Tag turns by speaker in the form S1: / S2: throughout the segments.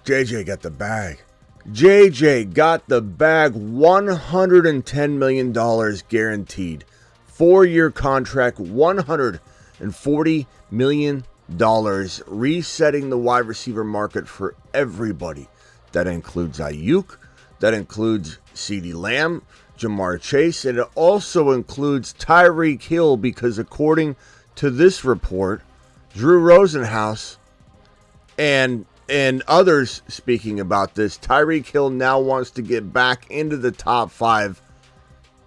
S1: JJ got the bag. JJ got the bag. $110 million guaranteed. 4-year contract, $140 million. Resetting the wide receiver market for everybody. That includes Aiyuk. That includes CeeDee Lamb, Jamar Chase, and it also includes Tyreek Hill because according to this report, Drew Rosenhaus and others speaking about this, Tyreek Hill now wants to get back into the top 5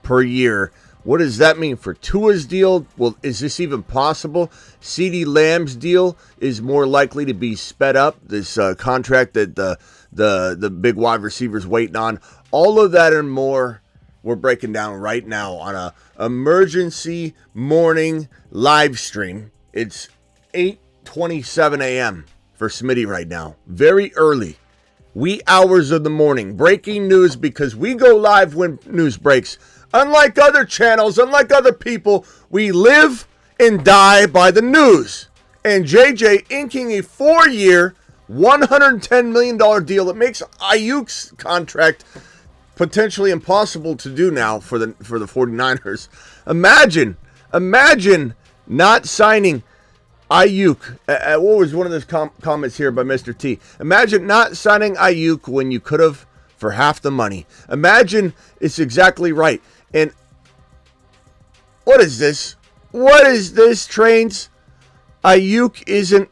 S1: per year. What does that mean for Tua's deal? Well, is this even possible? CeeDee Lamb's deal is more likely to be sped up. This contract that the big wide receivers waiting on. All of that and more we're breaking down right now on a emergency morning live stream. It's 8:27 a.m. for Smitty right now. Very early. Wee hours of the morning. Breaking news because we go live when news breaks. Unlike other channels, unlike other people, we live and die by the news. And JJ inking a 4-year, $110 million deal that makes Aiyuk's contract potentially impossible to do now for the 49ers. Imagine not signing Aiyuk. What was one of those comments here by Mr. T? Imagine not signing Aiyuk when you could have for half the money. Imagine it's exactly right. And what is this? What is this, Trains? Aiyuk isn't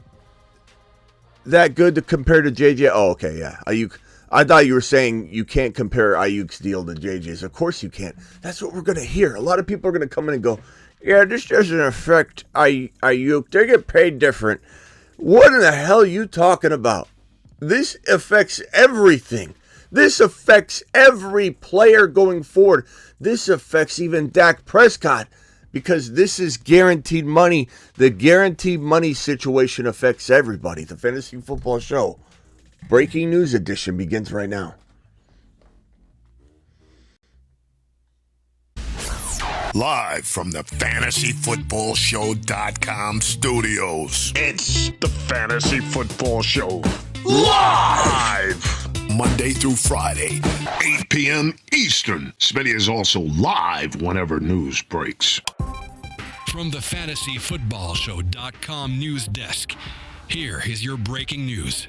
S1: that good to compare to JJ. Oh, okay, yeah. Aiyuk. I thought you were saying you can't compare Aiyuk's deal to JJ's. Of course you can't. That's what we're going to hear. A lot of people are going to come in and go, yeah, this doesn't affect Aiyuk. They get paid different. What in the hell are you talking about? This affects everything. This affects every player going forward. This affects even Dak Prescott because this is guaranteed money. The guaranteed money situation affects everybody. The Fantasy Football Show Breaking News Edition begins right now.
S2: Live from the FantasyFootballShow.com studios.
S3: It's the Fantasy Football Show.
S2: Live! Monday through Friday, 8 p.m. Eastern.
S3: Smitty is also live whenever news breaks.
S4: From the FantasyFootballShow.com news desk, here is your breaking news.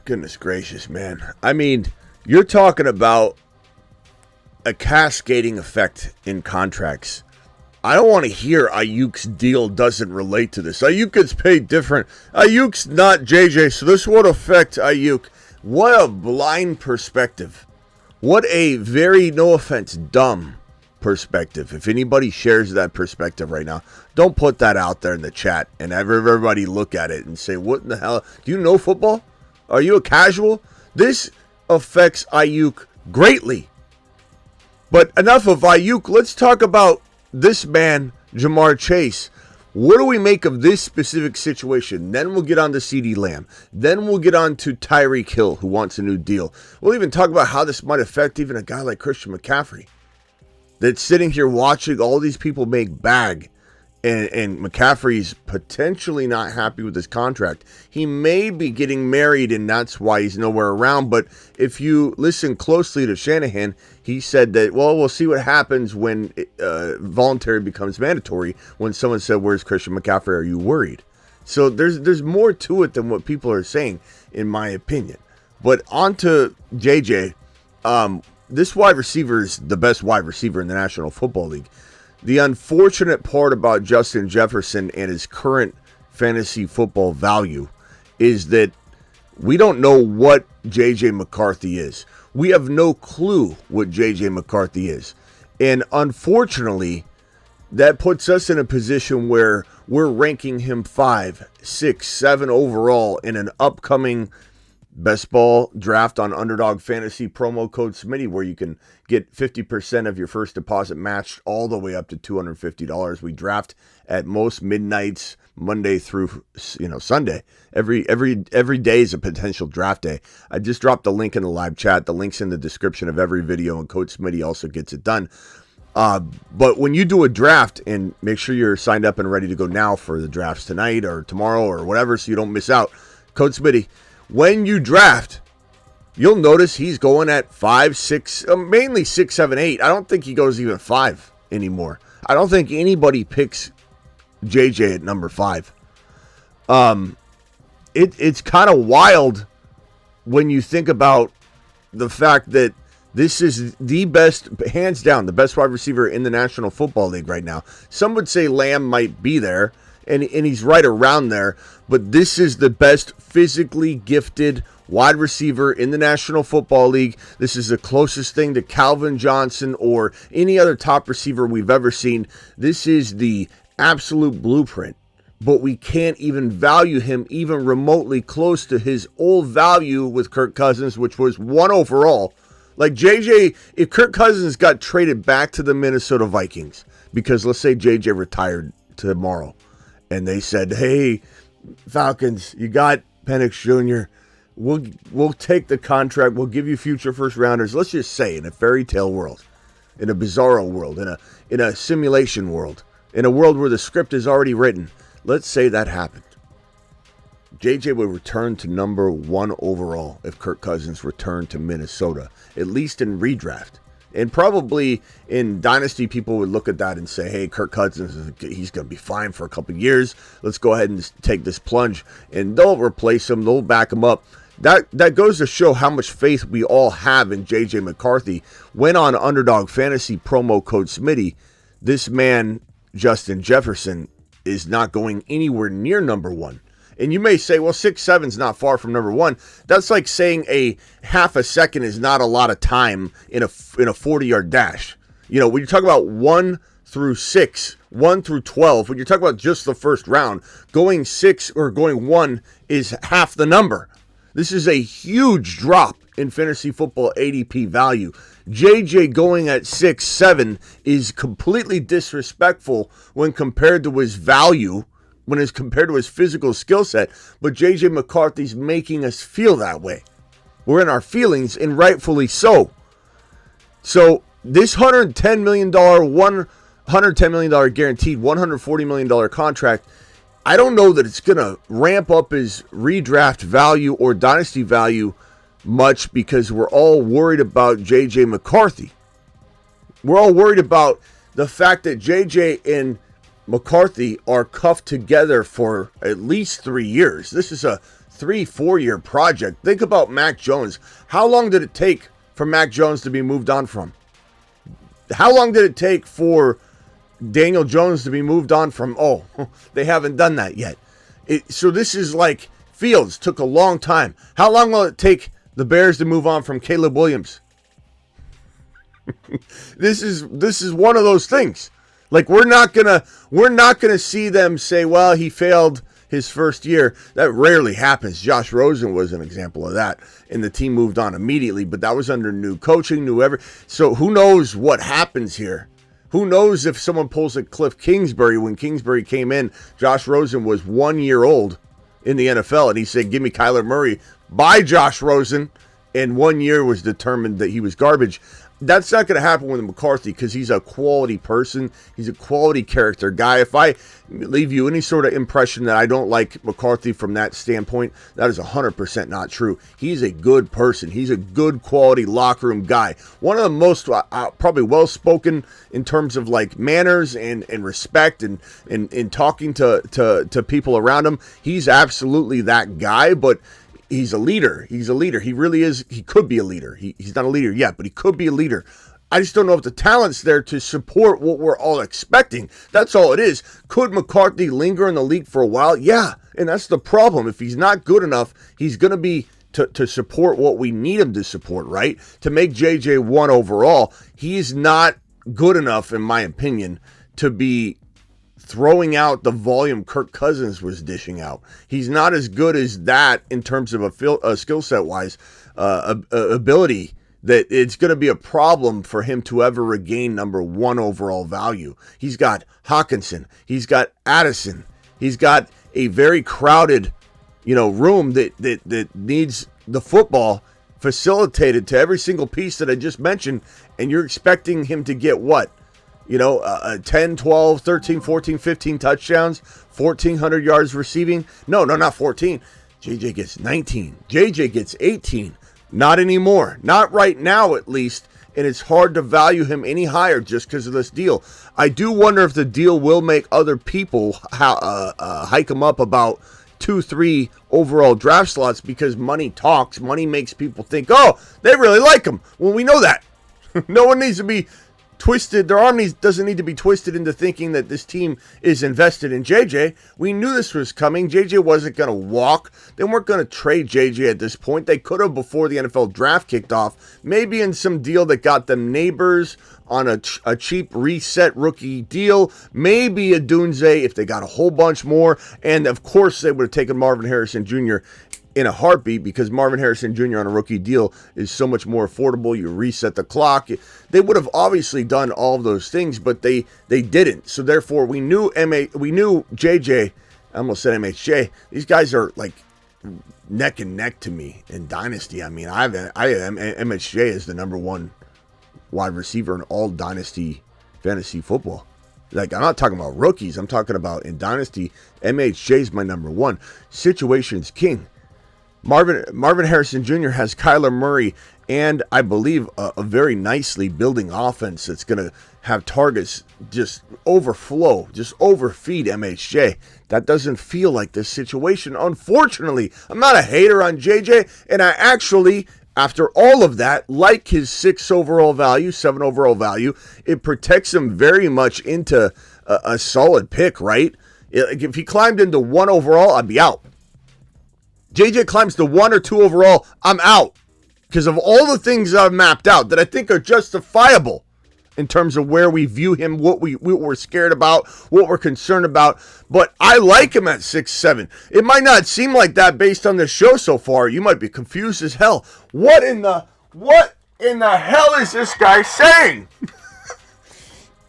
S1: Goodness gracious, man. I mean, you're talking about a cascading effect in contracts. I don't want to hear Aiyuk's deal doesn't relate to this. Aiyuk gets paid different. Aiyuk's not JJ, so this won't affect Aiyuk. What a blind perspective. What a very, no offense, dumb perspective. If anybody shares that perspective right now, don't put that out there in the chat and everybody look at it and say, what in the hell? Do you know football? Are you a casual? This affects Aiyuk greatly. But enough of Aiyuk. Let's talk about this man, Jamar Chase. What do we make of this specific situation? Then we'll get on to CeeDee Lamb. Then we'll get on to Tyreek Hill, who wants a new deal. We'll even talk about how this might affect even a guy like Christian McCaffrey that's sitting here watching all these people make bag. And McCaffrey's potentially not happy with his contract. He may be getting married, and that's why he's nowhere around. But if you listen closely to Shanahan, he said that, well, we'll see what happens when voluntary becomes mandatory. When someone said, where's Christian McCaffrey? Are you worried? So there's more to it than what people are saying, in my opinion. But on to JJ. This wide receiver is the best wide receiver in the National Football League. The unfortunate part about Justin Jefferson and his current fantasy football value is that we don't know what J.J. McCarthy is. We have no clue what J.J. McCarthy is. And unfortunately, that puts us in a position where we're ranking him 5, 6, 7 overall in an upcoming Best Ball draft on Underdog Fantasy promo code Smitty, where you can get 50% of your first deposit matched all the way up to $250. We draft at most midnights, Monday through Sunday. Every day is a potential draft day. I just dropped the link in the live chat. The link's in the description of every video, and Code Smitty also gets it done. But when you do a draft, and make sure you're signed up and ready to go now for the drafts tonight or tomorrow or whatever, so you don't miss out. Coach Smitty, when you draft, you'll notice he's going at 5, 6, mainly 6, 7, 8. I don't think he goes even 5 anymore. I don't think anybody picks JJ at number 5. It's kind of wild when you think about the fact that this is the best, hands down, the best wide receiver in the National Football League right now. Some would say Lamb might be there, and he's right around there, but this is the best physically gifted wide receiver in the National Football League. This is the closest thing to Calvin Johnson or any other top receiver we've ever seen. This is the absolute blueprint, but we can't even value him even remotely close to his old value with Kirk Cousins, which was 1 overall. Like JJ, if Kirk Cousins got traded back to the Minnesota Vikings, because let's say JJ retired tomorrow, and they said, hey, Falcons, you got Penix Jr., we'll take the contract, we'll give you future first rounders. Let's just say in a fairy tale world, in a bizarro world, in a simulation world, in a world where the script is already written, let's say that happened. JJ would return to number 1 overall if Kirk Cousins returned to Minnesota, at least in redraft. And probably in Dynasty, people would look at that and say, hey, Kirk Cousins, he's going to be fine for a couple of years. Let's go ahead and take this plunge. And they'll replace him. They'll back him up. That goes to show how much faith we all have in J.J. McCarthy. When on Underdog Fantasy promo code Smitty, this man, Justin Jefferson, is not going anywhere near number 1. And you may say, well, 6'7" is not far from number 1. That's like saying a half a second is not a lot of time in a 40-yard dash. You know, when you talk about 1 through 6, 1 through 12, when you're talking about just the first round, going 6 or going 1 is half the number. This is a huge drop in fantasy football ADP value. JJ going at 6'7" is completely disrespectful when compared to his value, when it's compared to his physical skill set, but J.J. McCarthy's making us feel that way. We're in our feelings, and rightfully so. So this $110 million guaranteed, $140 million contract, I don't know that it's going to ramp up his redraft value or dynasty value much, because we're all worried about J.J. McCarthy. We're all worried about the fact that J.J. and McCarthy are cuffed together for at least 3 years. This is a 3-4 year project. Think about Mac Jones. How long did it take for Mac Jones to be moved on from? How long did it take for Daniel Jones to be moved on from? Oh, they haven't done that yet. So this is like Fields. Took a long time. How long will it take the Bears to move on from Caleb Williams? This is one of those things. Like, we're not gonna see them say, well, he failed his first year. That rarely happens. Josh Rosen was an example of that, and the team moved on immediately, but that was under new coaching, so who knows what happens here? Who knows if someone pulls a Cliff Kingsbury? When Kingsbury came in, Josh Rosen was 1 year old in the NFL, and he said, give me Kyler Murray. Buy Josh Rosen, and 1 year was determined that he was garbage. That's not going to happen with McCarthy, because he's a quality person. He's a quality character guy. If I leave you any sort of impression that I don't like McCarthy from that standpoint, that is 100% not true. He's a good person. He's a good quality locker room guy. One of the most probably well-spoken in terms of like manners and respect and talking to people around him. He's absolutely that guy, but he's a leader. He's a leader. He really is. He could be a leader. He's not a leader yet, but he could be a leader. I just don't know if the talent's there to support what we're all expecting. That's all it is. Could McCarthy linger in the league for a while? Yeah, and that's the problem. If he's not good enough, he's going to be to support what we need him to support, right? To make JJ 1 overall, he's not good enough, in my opinion, to be throwing out the volume Kirk Cousins was dishing out. He's not as good as that in terms of a skill set wise, ability, that it's going to be a problem for him to ever regain number 1 overall value. He's got Hawkinson. He's got Addison. He's got a very crowded, room that needs the football facilitated to every single piece that I just mentioned. And you're expecting him to get what? 10, 12, 13, 14, 15 touchdowns, 1,400 yards receiving. No, not 14. JJ gets 19. JJ gets 18. Not anymore. Not right now, at least. And it's hard to value him any higher just because of this deal. I do wonder if the deal will make other people hike him up about 2-3 overall draft slots because money talks. Money makes people think, oh, they really like him. Well, we know that. No one needs to be twisted. Their arm doesn't need to be twisted into thinking that this team is invested in JJ. We knew this was coming. JJ wasn't going to walk. They weren't going to trade JJ at this point. They could have before the NFL draft kicked off. Maybe in some deal that got them Neighbors on a cheap reset rookie deal. Maybe a Dunze if they got a whole bunch more. And of course they would have taken Marvin Harrison Jr. in a heartbeat because Marvin Harrison Jr. on a rookie deal is so much more affordable. You reset the clock. They would have obviously done all of those things, but they didn't. So therefore, we knew JJ. I almost said MHJ. These guys are like neck and neck to me in Dynasty. I mean, I have MHJ as the number one wide receiver in all Dynasty fantasy football. Like, I'm not talking about rookies. I'm talking about in Dynasty, MHJ is my number one. Situation's king. Marvin Harrison Jr. has Kyler Murray and I believe a very nicely building offense that's going to have targets just overflow, just overfeed MHJ. That doesn't feel like this situation. Unfortunately, I'm not a hater on JJ, and I actually, after all of that, like his 6 overall value, 7 overall value. It protects him very much into a solid pick, right? If he climbed into 1 overall, I'd be out. JJ climbs to 1 or 2 overall, I'm out. Because of all the things I've mapped out that I think are justifiable in terms of where we view him, what we're scared about, what we're concerned about. But I like him at 6'7". It might not seem like that based on the show so far. You might be confused as hell. What in the hell is this guy saying?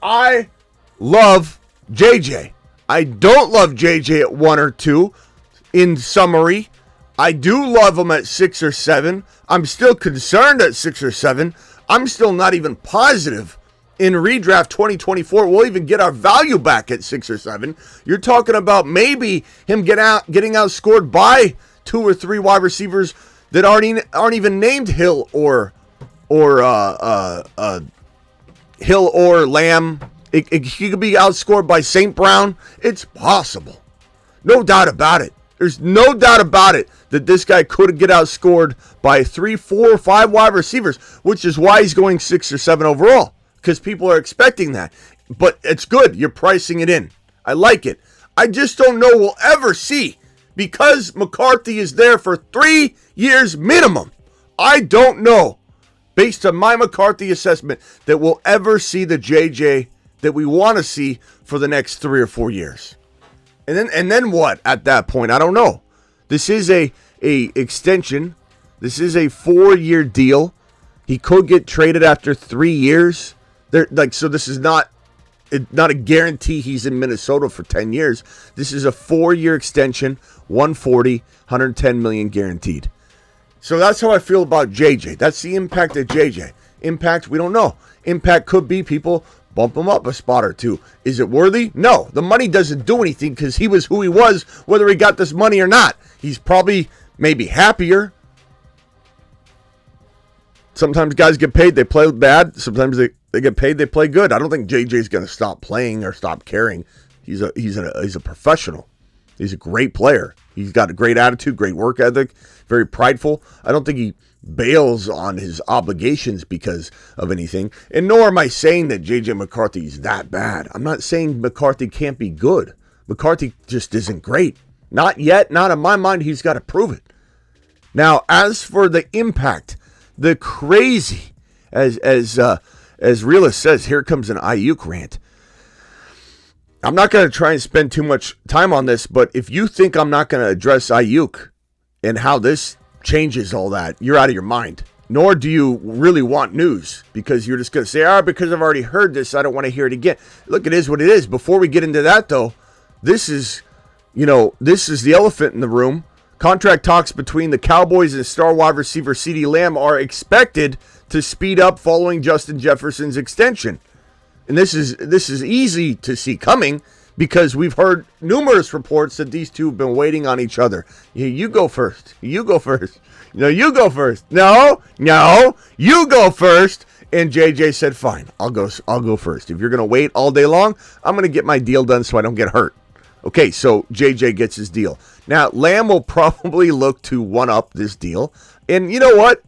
S1: I love JJ. I don't love JJ at 1 or 2. In summary, I do love him at 6 or 7. I'm still concerned at 6 or 7. I'm still not even positive in redraft 2024 we'll even get our value back at 6 or 7. You're talking about maybe him getting outscored by 2 or 3 wide receivers that aren't even named Hill or Lamb. He could be outscored by St. Brown. It's possible. No doubt about it. There's no doubt about it that this guy could get outscored by 3, 4, 5 wide receivers, which is why he's going 6 or 7 overall, because people are expecting that. But it's good. You're pricing it in. I like it. I just don't know we'll ever see, because McCarthy is there for 3 years minimum. I don't know, based on my McCarthy assessment, that we'll ever see the JJ that we want to see for the next 3 or 4 years. And then what at that point? I don't know. This is a extension. This is a 4-year deal. He could get traded after 3 years. So this is not a guarantee he's in Minnesota for 10 years. This is a 4-year extension, 140, 110 million guaranteed. So that's how I feel about JJ. That's the impact of JJ. Impact, we don't know. Impact could be people bump him up a spot or 2. Is it worthy? No. The money doesn't do anything because he was who he was, whether he got this money or not. He's probably maybe happier. Sometimes guys get paid, they play bad. Sometimes they get paid, they play good. I don't think JJ's going to stop playing or stop caring. He's a professional. He's a great player. He's got a great attitude, great work ethic, very prideful. I don't think he bails on his obligations because of anything. And nor am I saying that JJ McCarthy is that bad. I'm not saying McCarthy can't be good. McCarthy just isn't great. Not yet. Not in my mind. He's got to prove it. Now, as for the impact, the crazy, as Realist says, here comes an Aiyuk rant. I'm not going to try and spend too much time on this, but if you think I'm not going to address Aiyuk and how this changes all that, you're out of your mind. Nor do you really want news, because you're just going to say, because I've already heard this, I don't want to hear it again. Look, it is what it is. Before we get into that, though, this is the elephant in the room. Contract talks between the Cowboys and star wide receiver CeeDee Lamb are expected to speed up following Justin Jefferson's extension. And this is easy to see coming because we've heard numerous reports that these two have been waiting on each other. You go first. You go first. No, you go first. No, you go first. And JJ said, fine, I'll go first. If you're going to wait all day long, I'm going to get my deal done so I don't get hurt. Okay, so JJ gets his deal. Now, Lamb will probably look to one-up this deal. And you know what?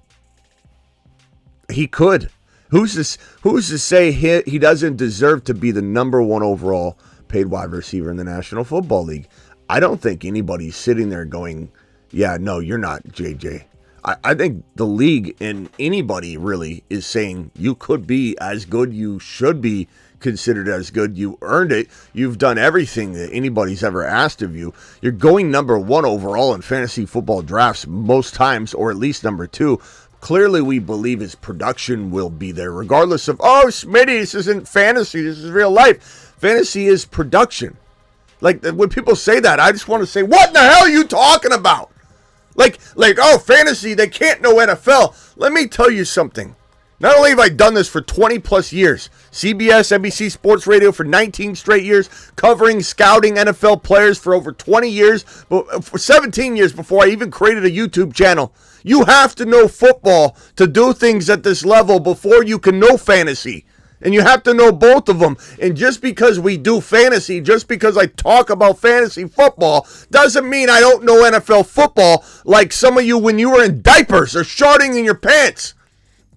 S1: He could. Who's to say he doesn't deserve to be the number one overall paid wide receiver in the National Football League? I don't think anybody's sitting there going, yeah, no, you're not, JJ. I think the league and anybody really is saying you could be as good. You should be considered as good. You earned it. You've done everything that anybody's ever asked of you. You're going number one overall in fantasy football drafts most times, or at least number two. Clearly, we believe his production will be there, regardless of, oh, Smitty, this isn't fantasy. This is real life. Fantasy is production. Like, when people say that, I just want to say, what in the hell are you talking about? Like, oh, fantasy, they can't know NFL. Let me tell you something. Not only have I done this for 20 plus years, CBS, NBC Sports Radio for 19 straight years, covering, scouting NFL players for over 20 years, for 17 years before I even created a YouTube channel. You have to know football to do things at this level before you can know fantasy. And you have to know both of them. And just because we do fantasy, just because I talk about fantasy football, doesn't mean I don't know NFL football like some of you when you were in diapers or sharding in your pants.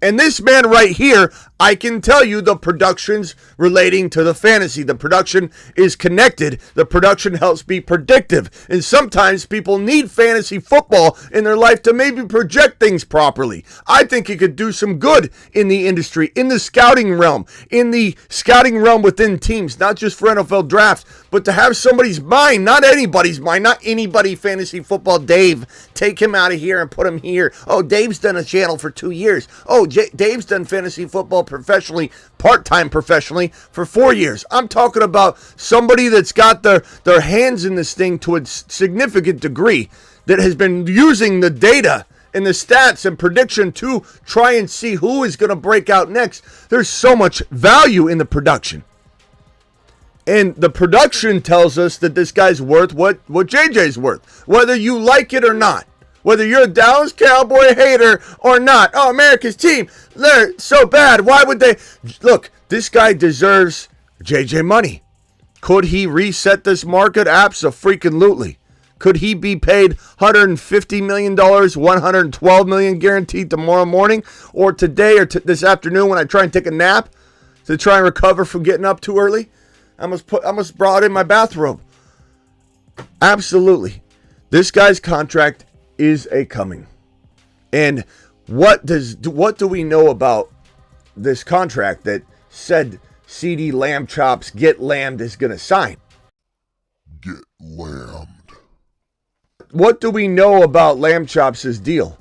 S1: And this man right here, I can tell you the production's relating to the fantasy. The production is connected. The production helps be predictive. And sometimes people need fantasy football in their life to maybe project things properly. I think he could do some good in the industry, in the scouting realm within teams, not just for NFL drafts, but to have somebody's mind, not anybody's mind, not anybody fantasy football. Dave, take him out of here and put him here. Oh, Dave's done a channel for 2 years. Oh, Dave's done fantasy football professionally, part-time professionally, for 4 years. I'm talking about somebody that's got their hands in this thing to a significant degree, that has been using the data and the stats and prediction to try and see who is going to break out next. There's so much value in the production. And the production tells us that this guy's worth what JJ's worth, whether you like it or not. Whether you're a Dallas Cowboy hater or not. Oh, America's team, they're so bad. Why would they? Look, this guy deserves JJ money. Could he reset this market? Abso-freaking-lutely. Could he be paid $150 million, $112 million guaranteed tomorrow morning, or today, or this afternoon when I try and take a nap to try and recover from getting up too early? I must brought in my bathrobe. Absolutely. This guy's contract is a coming. And what do we know about this contract that said CD Lamb Chops Get Lambed is going to sign?
S2: Get lambed.
S1: What do we know about Lamb Chops' deal?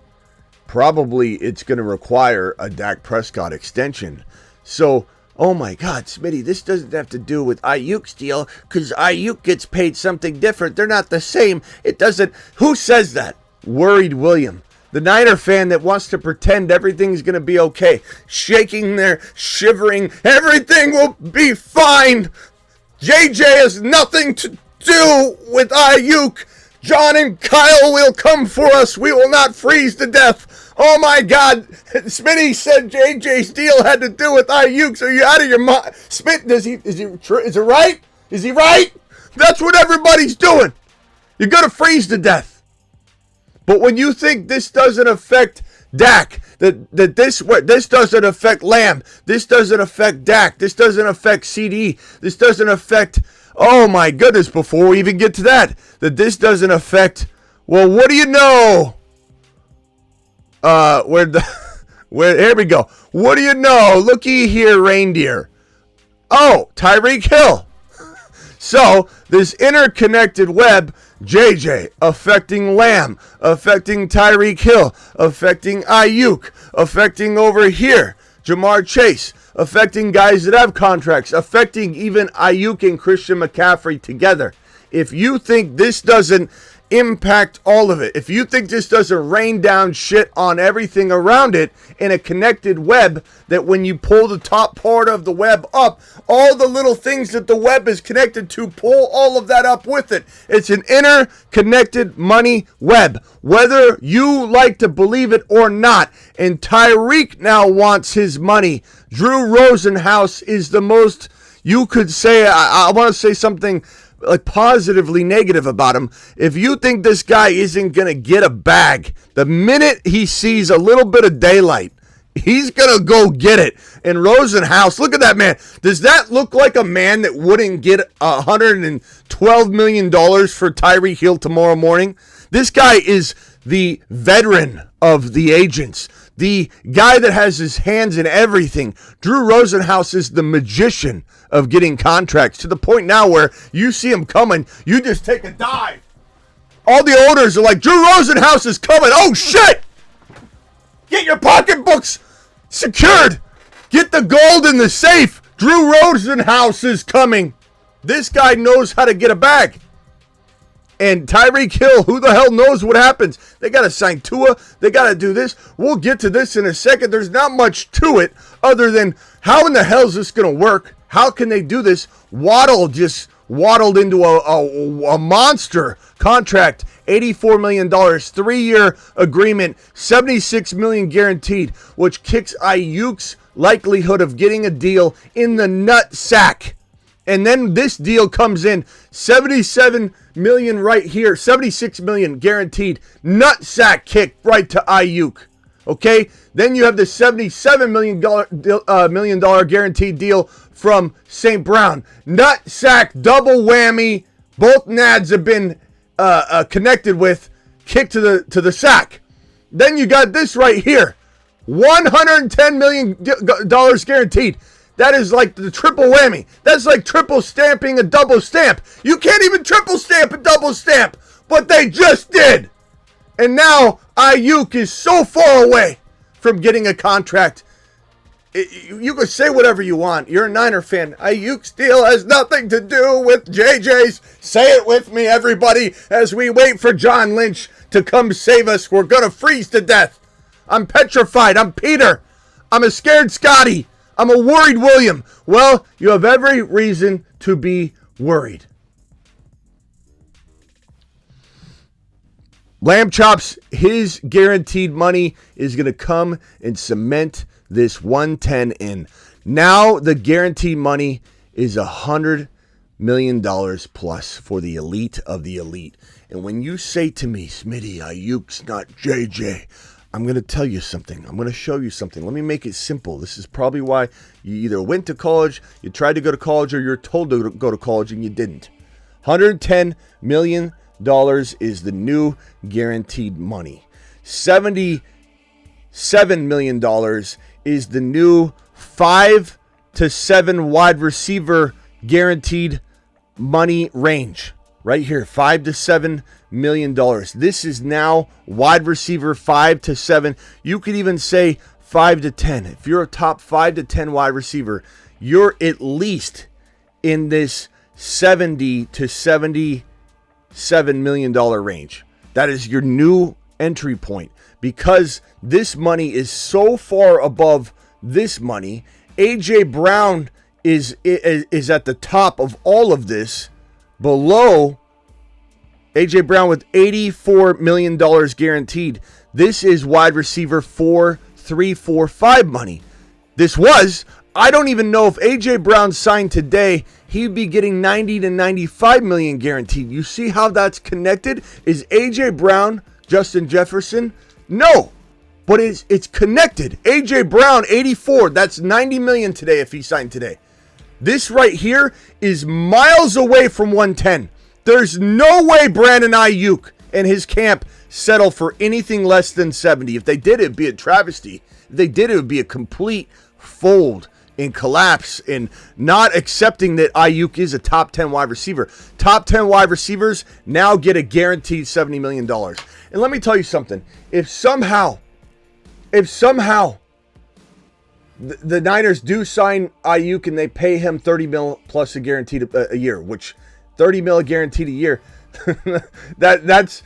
S1: Probably it's going to require a Dak Prescott extension. So, oh my God, Smitty, this doesn't have to do with Aiyuk's deal because Aiyuk gets paid something different. They're not the same. It doesn't. Who says that? Worried William, the Niner fan that wants to pretend everything's going to be okay, shaking there, shivering, everything will be fine. JJ has nothing to do with Aiyuk. John and Kyle will come for us. We will not freeze to death. Oh my God, Smitty said JJ's deal had to do with Aiyuk. So you out of your mind? Smith, is it right? Is he right? That's what everybody's doing. You're going to freeze to death. But when you think this doesn't affect Dak, that this doesn't affect Lamb, this doesn't affect Dak, this doesn't affect CD, this doesn't affect, oh my goodness, before we even get to that this doesn't affect, well, what do you know? Here we go. What do you know? Looky here, reindeer. Oh, Tyreek Hill. So, this interconnected web, JJ, affecting Lamb, affecting Tyreek Hill, affecting Aiyuk, affecting over here, Jamar Chase, affecting guys that have contracts, affecting even Aiyuk and Christian McCaffrey together. If you think this doesn't impact all of it, if you think this doesn't rain down shit on everything around it in a connected web, that when you pull the top part of the web up, all the little things that the web is connected to, pull all of that up with it. It's an interconnected money web, whether you like to believe it or not. And Tyreek now wants his money. Drew Rosenhaus is the most, you could say, I want to say something like positively negative about him. If you think this guy isn't going to get a bag, the minute he sees a little bit of daylight, he's going to go get it. And Rosenhaus, look at that man. Does that look like a man that wouldn't get $112 million for Tyreek Hill tomorrow morning? This guy is the veteran of the agents, the guy that has his hands in everything. Drew Rosenhaus is the magician of getting contracts, to the point now where you see him coming, you just take a dive. All the owners are like, Drew Rosenhaus is coming. Oh, shit! Get your pocketbooks secured. Get the gold in the safe. Drew Rosenhaus is coming. This guy knows how to get a bag. And Tyreek Hill, who the hell knows what happens? They got to sign Tua. They got to do this. We'll get to this in a second. There's not much to it other than how in the hell is this going to work? How can they do this? Waddle just waddled into a monster contract, $84 million, 3-year agreement, $76 million guaranteed, which kicks Aiyuk's likelihood of getting a deal in the nut sack. And then this deal comes in, $77 million right here, $76 million guaranteed, nut sack kick right to Aiyuk. Okay, then you have the $77 million guaranteed deal from St. Brown. Nut sack, double whammy. Both nads have been connected with, kick to the sack. Then you got this right here, $110 million guaranteed. That is like the triple whammy. That's like triple stamping a double stamp. You can't even triple stamp a double stamp, but they just did. And now Aiyuk is so far away from getting a contract. You can say whatever you want. You're a Niner fan. Aiyuk's deal has nothing to do with JJ's. Say it with me, everybody, as we wait for John Lynch to come save us. We're going to freeze to death. I'm petrified. I'm Peter. I'm a scared Scotty. I'm a worried William. Well, you have every reason to be worried. Lamb Chops, his guaranteed money is going to come and cement this 110 in. Now the guaranteed money is $100 million plus for the elite of the elite. And when you say to me, Smitty, Aiyuk's not JJ, I'm going to tell you something. I'm going to show you something. Let me make it simple. This is probably why you either went to college, you tried to go to college, or you're told to go to college and you didn't. $110 million is the new guaranteed money. $77 million is the new 5 to 7 wide receiver guaranteed money range. Right here, $5 to $7 million. This is now wide receiver 5 to 7. You could even say 5 to 10. If you're a top 5 to 10 wide receiver, you're at least in this $70 to $77 million range. That is your new entry point. Because this money is so far above this money, AJ Brown is at the top of all of this. Below AJ Brown with $84 million guaranteed. This is wide receiver 4, 3, 4, 5 money. This was, I don't even know if AJ Brown signed today, he'd be getting $90 to $95 million guaranteed. You see how that's connected? Is AJ Brown Justin Jefferson? No, but it's connected. AJ Brown, 84, that's $90 million today if he signed today. This right here is miles away from 110. There's no way Brandon Aiyuk and his camp settle for anything less than 70. If they did, it'd be a travesty. If they did, it would be a complete fold and collapse and not accepting that Aiyuk is a top 10 wide receiver. Top 10 wide receivers now get a guaranteed $70 million. And let me tell you something. If somehow the Niners do sign Aiyuk and they pay him $30 million plus a guaranteed a year, which $30 million guaranteed a year. that's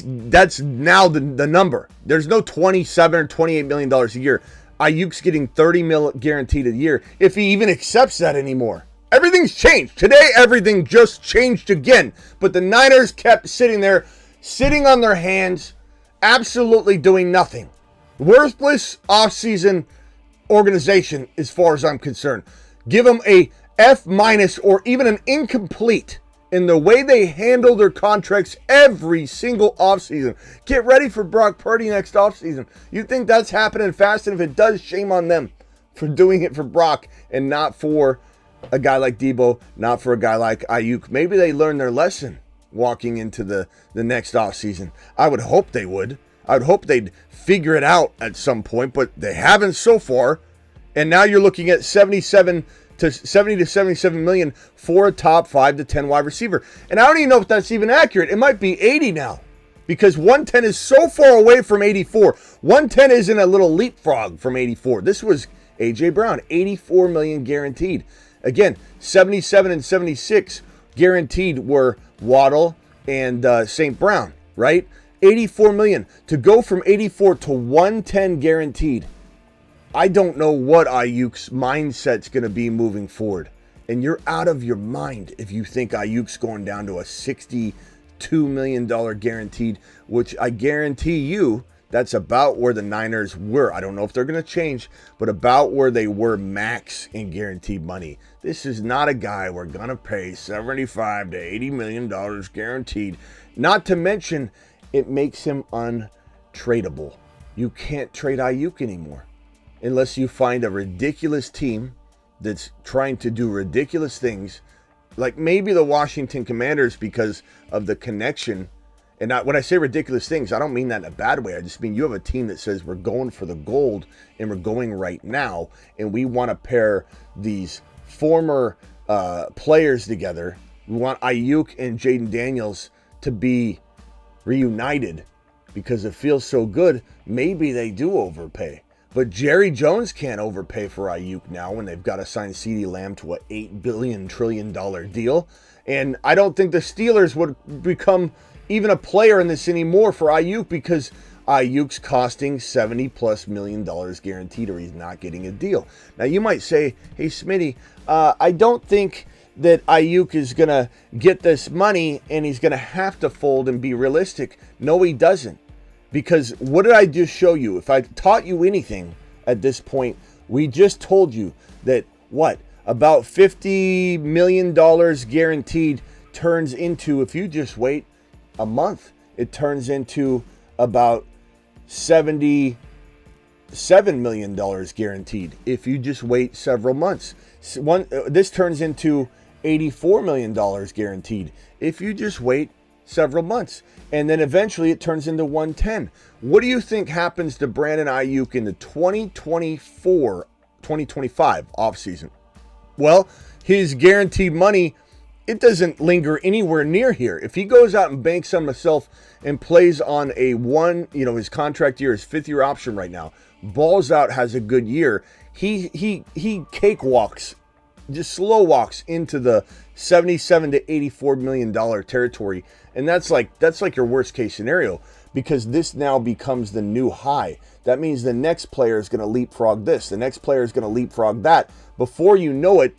S1: now the number. There's no $27 or $28 million a year. Aiyuk's getting $30 million guaranteed a year if he even accepts that anymore. Everything's changed. Today, everything just changed again. But the Niners kept sitting there, sitting on their hands, absolutely doing nothing. Worthless offseason organization as far as I'm concerned. Give them a F- or even an incomplete in the way they handle their contracts every single offseason. Get ready for Brock Purdy next offseason. You think that's happening fast? And if it does, shame on them for doing it for Brock and not for a guy like Debo, not for a guy like Aiyuk. Maybe they learned their lesson walking into the next offseason. I would hope they would. I would hope they'd figure it out at some point, but they haven't so far. And now you're looking at 70 to 77 million for a top 5 to 10 wide receiver. And I don't even know if that's even accurate. It might be 80 now because 110 is so far away from 84. 110 isn't a little leapfrog from 84. This was A.J. Brown, 84 million guaranteed. Again, 77 and 76 guaranteed were Waddle and St. Brown, right? 84 million. To go from 84 to 110 guaranteed, I don't know what Aiyuk's mindset's going to be moving forward. And you're out of your mind if you think Aiyuk's going down to a $62 million guaranteed, which I guarantee you that's about where the Niners were. I don't know if they're going to change, but about where they were max in guaranteed money. This is not a guy we're going to pay $75 to $80 million guaranteed. Not to mention, it makes him untradeable. You can't trade Aiyuk anymore unless you find a ridiculous team that's trying to do ridiculous things, like maybe the Washington Commanders because of the connection. And when I say ridiculous things, I don't mean that in a bad way. I just mean you have a team that says we're going for the gold and we're going right now, and we want to pair these former players together. We want Aiyuk and Jaden Daniels to be reunited because it feels so good. Maybe they do overpay. But Jerry Jones can't overpay for Aiyuk now when they've got to sign CeeDee Lamb to an $8 trillion deal. And I don't think the Steelers would become even a player in this anymore for Aiyuk because Aiyuk's costing $70+ million guaranteed or he's not getting a deal. Now you might say, hey Smitty, I don't think that Aiyuk is going to get this money and he's going to have to fold and be realistic. No, he doesn't. Because what did I just show you? If I taught you anything at this point, we just told you that about $50 million guaranteed turns into, if you just wait a month, it turns into about $77 million guaranteed. If you just wait several months, this turns into $84 million guaranteed. If you just wait several months. And then eventually it turns into 110. What do you think happens to Brandon Aiyuk in the 2024-2025 offseason? Well, his guaranteed money, it doesn't linger anywhere near here. If he goes out and banks on himself and plays on his contract year, his 5th year option right now, balls out, has a good year, he cakewalks, just slow walks into the $77 to $84 million territory. And that's like your worst case scenario because this now becomes the new high. That means the next player is going to leapfrog this. The next player is going to leapfrog that. Before you know it,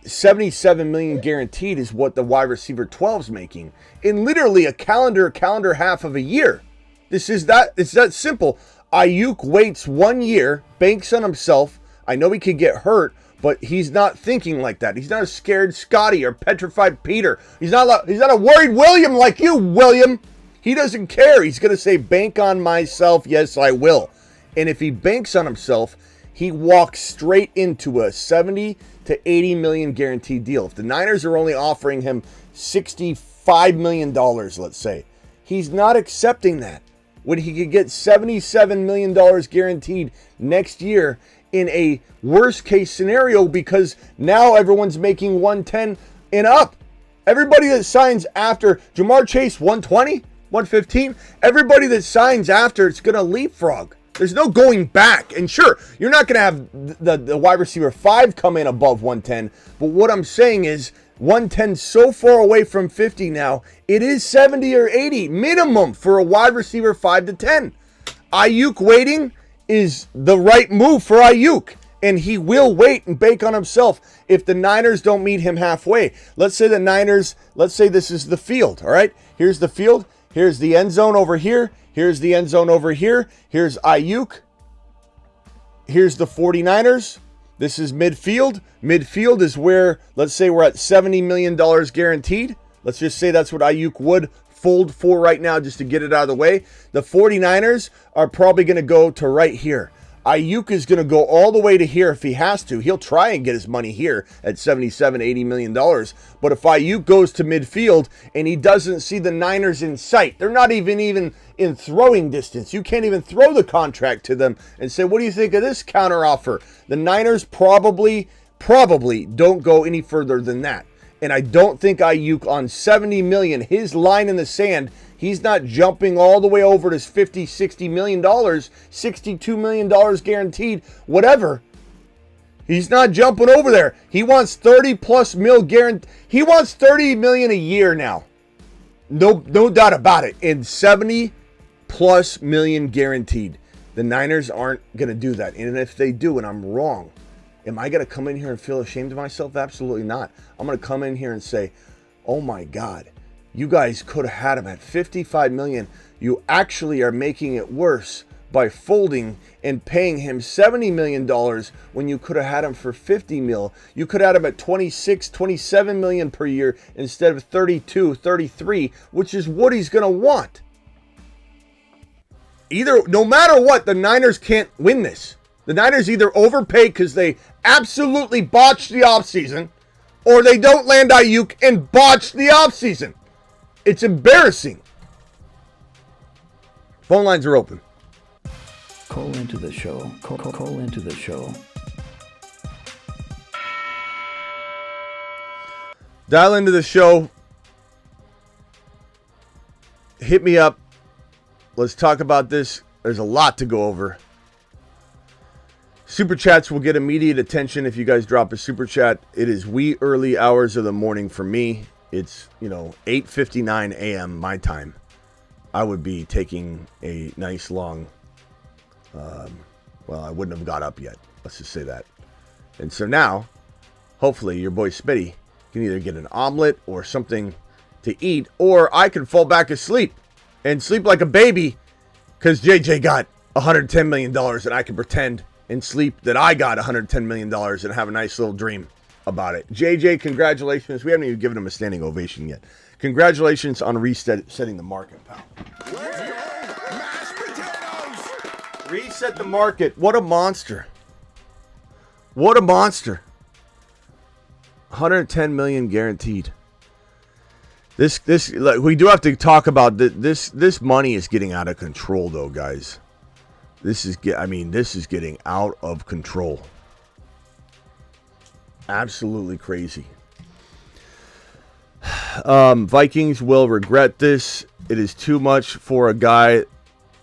S1: $77 million guaranteed is what the wide receiver 12's making in literally a calendar half of a year. It's that simple. Aiyuk waits 1 year, banks on himself. I know he could get hurt, but he's not thinking like that. He's not a scared Scotty or petrified Peter. He's not a worried William like you, William. He doesn't care. He's going to say, bank on myself. Yes, I will. And if he banks on himself, he walks straight into a 70 to 80 million guaranteed deal. If the Niners are only offering him $65 million, let's say, he's not accepting that. When he could get $77 million guaranteed next year in a worst case scenario because now everyone's making 110 and up. Everybody that signs after Jamar Chase 120, 115, everybody that signs after it's going to leapfrog. There's no going back. And sure, you're not going to have the wide receiver 5 come in above 110, but what I'm saying is 110 so far away from 50 now. It is 70 or 80 minimum for a wide receiver 5 to 10. Aiyuk waiting is the right move for Aiyuk. And he will wait and bake on himself if the Niners don't meet him halfway. Let's say the Niners, let's say this is the field, all right? Here's the field. Here's the end zone over here. Here's the end zone over here. Here's Aiyuk. Here's the 49ers. This is midfield. Midfield is where, let's say we're at $70 million guaranteed. Let's just say that's what Aiyuk would fold for right now just to get it out of the way. The 49ers are probably going to go to right here. Aiyuk is going to go all the way to here if he has to. He'll try and get his money here at $77, $80 million. But if Aiyuk goes to midfield and he doesn't see the Niners in sight, they're not even in throwing distance. You can't even throw the contract to them and say, what do you think of this counteroffer? The Niners probably don't go any further than that. And I don't think Aiyuk on $70 million, his line in the sand, he's not jumping all the way over to $50, $60 million, $62 million guaranteed, whatever. He's not jumping over there. He wants 30 plus mil guaranteed. He wants 30 million a year now. No doubt about it. And 70 plus million guaranteed. The Niners aren't going to do that. And if they do, and I'm wrong, am I going to come in here and feel ashamed of myself? Absolutely not. I'm going to come in here and say, oh my God, you guys could have had him at 55 million. You actually are making it worse by folding and paying him $70 million when you could have had him for 50 mil. You could have had him at 26, 27 million per year instead of 32, 33, which is what he's going to want. No matter what, the Niners can't win this. The Niners either overpay because they absolutely botched the offseason, or they don't land Aiyuk and botch the offseason. It's embarrassing. Phone lines are open.
S5: Call into the show. Call into the show.
S1: Dial into the show. Hit me up. Let's talk about this. There's a lot to go over. Super chats will get immediate attention if you guys drop a super chat. It is wee early hours of the morning for me. It's, 8:59 a.m. my time. I would be taking a nice long, I wouldn't have got up yet. Let's just say that. And so now, hopefully your boy Smitty can either get an omelet or something to eat, or I can fall back asleep and sleep like a baby because JJ got $110 million and I can pretend and sleep that I got $110 million and have a nice little dream about it. JJ, congratulations. We haven't even given him a standing ovation yet. Congratulations on resetting the market, pal.
S2: Let's go, mashed potatoes!
S1: Reset the market. What a monster. What a monster. 110 million guaranteed. This we do have to talk about this money is getting out of control though, guys. This is getting out of control. Absolutely crazy. Vikings will regret this. It is too much for a guy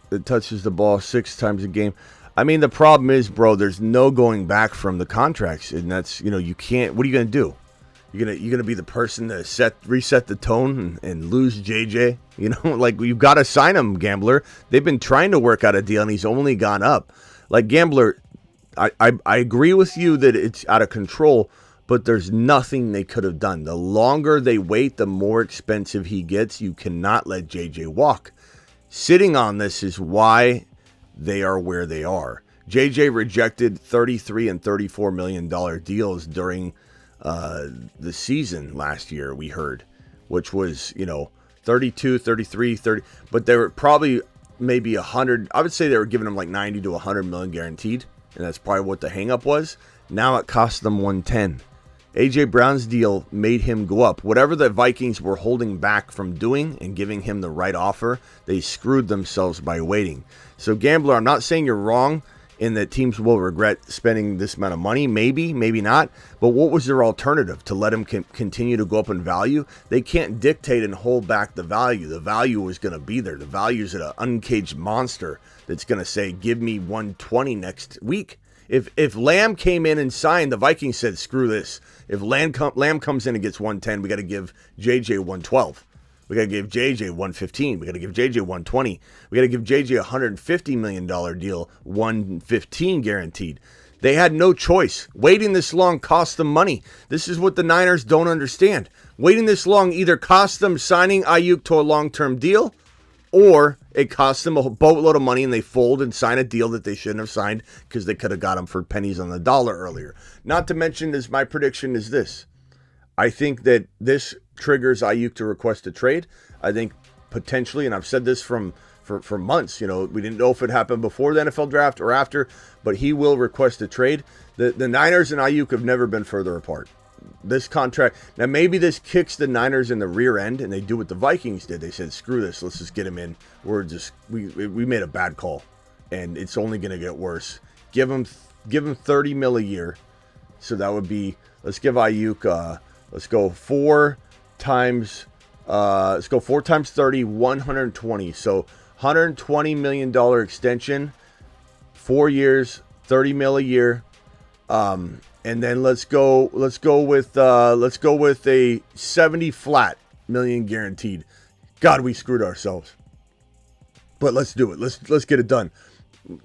S1: that touches the ball 6 times a game. I mean, the problem is, bro, there's no going back from the contracts, and that's, you can't. What are you gonna do? You're gonna be the person to reset the tone and lose JJ? Like, you've got to sign him, Gambler. They've been trying to work out a deal, and he's only gone up. Like, Gambler, I agree with you that it's out of control, but there's nothing they could have done. The longer they wait, the more expensive he gets. You cannot let JJ walk. Sitting on this is why they are where they are. JJ rejected $33 and $34 million deals during the season last year, we heard, which was, 32, 33, 30, but they were probably maybe 100. I would say they were giving them like 90 to 100 million guaranteed, and that's probably what the hang-up was. Now it cost them 110. AJ Brown's deal made him go up. Whatever the Vikings were holding back from doing and giving him the right offer, they screwed themselves by waiting. So, Gambler, I'm not saying you're wrong in that teams will regret spending this amount of money. Maybe, maybe not. But what was their alternative? To let him continue to go up in value? They can't dictate and hold back the value. The value was going to be there. The value is an uncaged monster that's going to say, give me 120 next week. If Lamb came in and signed, the Vikings said, screw this. If Lamb comes in and gets 110, we got to give JJ 112. We got to give JJ 115. We got to give JJ 120. We got to give JJ a $150 million deal, 115 guaranteed. They had no choice. Waiting this long cost them money. This is what the Niners don't understand. Waiting this long either cost them signing Aiyuk to a long-term deal, or it cost them a boatload of money and they fold and sign a deal that they shouldn't have signed because they could have got him for pennies on the dollar earlier. Not to mention, my prediction is this. I think that this triggers Aiyuk to request a trade. I think potentially, and I've said this for months, we didn't know if it happened before the NFL draft or after, but he will request a trade. The Niners and Aiyuk have never been further apart. This contract, now maybe this kicks the Niners in the rear end and they do what the Vikings did. They said, screw this, let's just get him in. We made a bad call and it's only going to get worse. Give him $30 million a year. So that would be, let's give Aiyuk, let's go 4 times 30, 120. So $120 million extension, 4 years, $30 million a year. And then let's go with a 70 flat million guaranteed. God, we screwed ourselves. But let's do it. Let's get it done.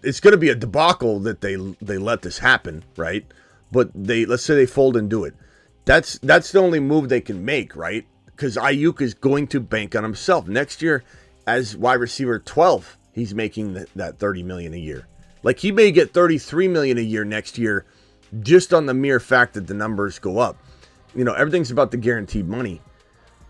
S1: It's going to be a debacle that they let this happen, right? But let's say they fold and do it. That's the only move they can make, right? Because Aiyuk is going to bank on himself next year as wide receiver 12. He's making that $30 million a year. Like, he may get $33 million a year next year, just on the mere fact that the numbers go up. Everything's about the guaranteed money.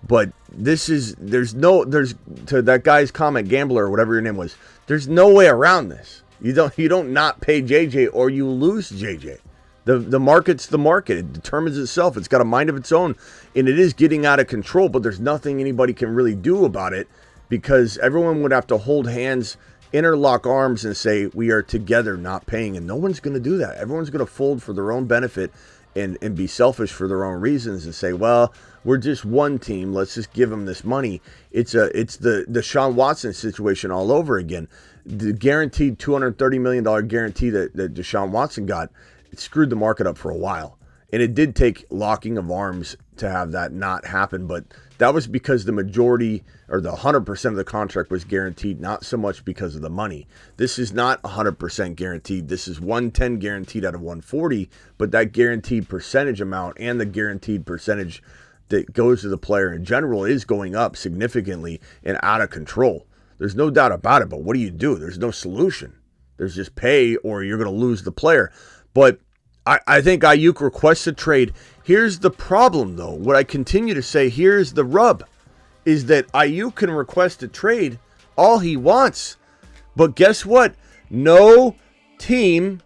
S1: But there's to that guy's comment, Gambler, or whatever your name was, there's no way around this. You don't not pay JJ or you lose JJ. The market's the market. It determines itself. It's got a mind of its own, and it is getting out of control, but there's nothing anybody can really do about it because everyone would have to hold hands, interlock arms, and say, we are together not paying, and no one's going to do that. Everyone's going to fold for their own benefit and be selfish for their own reasons and say, well, we're just one team. Let's just give them this money. It's the Deshaun Watson situation all over again. The guaranteed $230 million guarantee that Deshaun Watson got, it screwed the market up for a while. And it did take locking of arms to have that not happen, but that was because the majority or the 100% of the contract was guaranteed, not so much because of the money. This is not 100% guaranteed. This is 110 guaranteed out of 140, but that guaranteed percentage amount and the guaranteed percentage that goes to the player in general is going up significantly and out of control. There's no doubt about it, but what do? There's no solution. There's just pay or you're going to lose the player. But I think Aiyuk requests a trade. Here's the problem, though. What I continue to say, here's the rub, is that Aiyuk can request a trade all he wants. But guess what? No team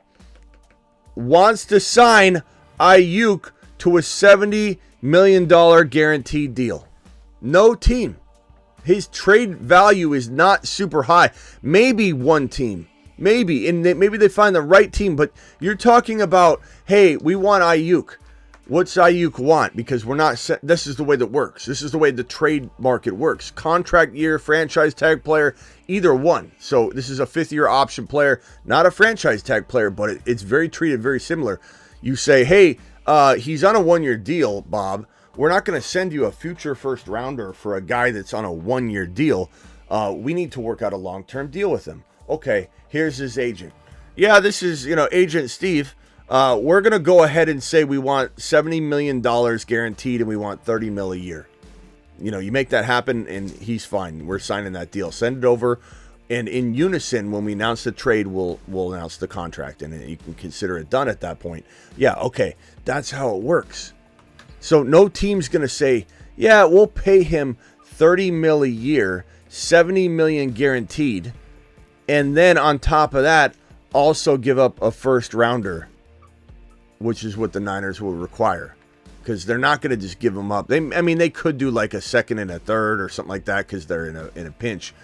S1: wants to sign Aiyuk to a $70 million guaranteed deal. No team. His trade value is not super high. Maybe one team. Maybe they find the right team, but you're talking about, hey, we want Aiyuk. What's Aiyuk want? Because we're not set. This is the way that works. This is the way the trade market works. Contract year, franchise tag player, either one. So this is a 5th-year option player, not a franchise tag player, but it's treated very similar. You say, hey, he's on a 1-year deal, Bob. We're not going to send you a future first rounder for a guy that's on a 1-year deal. We need to work out a long-term deal with him. Okay, here's his agent. Yeah, this is, Agent Steve. We're going to go ahead and say we want $70 million guaranteed and we want $30 million a year. You make that happen and he's fine. We're signing that deal. Send it over. And in unison, when we announce the trade, we'll announce the contract and you can consider it done at that point. Yeah, okay, that's how it works. So no team's going to say, yeah, we'll pay him $30 million a year, $70 million guaranteed. And then on top of that, also give up a first rounder, which is what the Niners will require. Because they're not going to just give them up. They could do like a second and a third or something like that because they're in a pinch.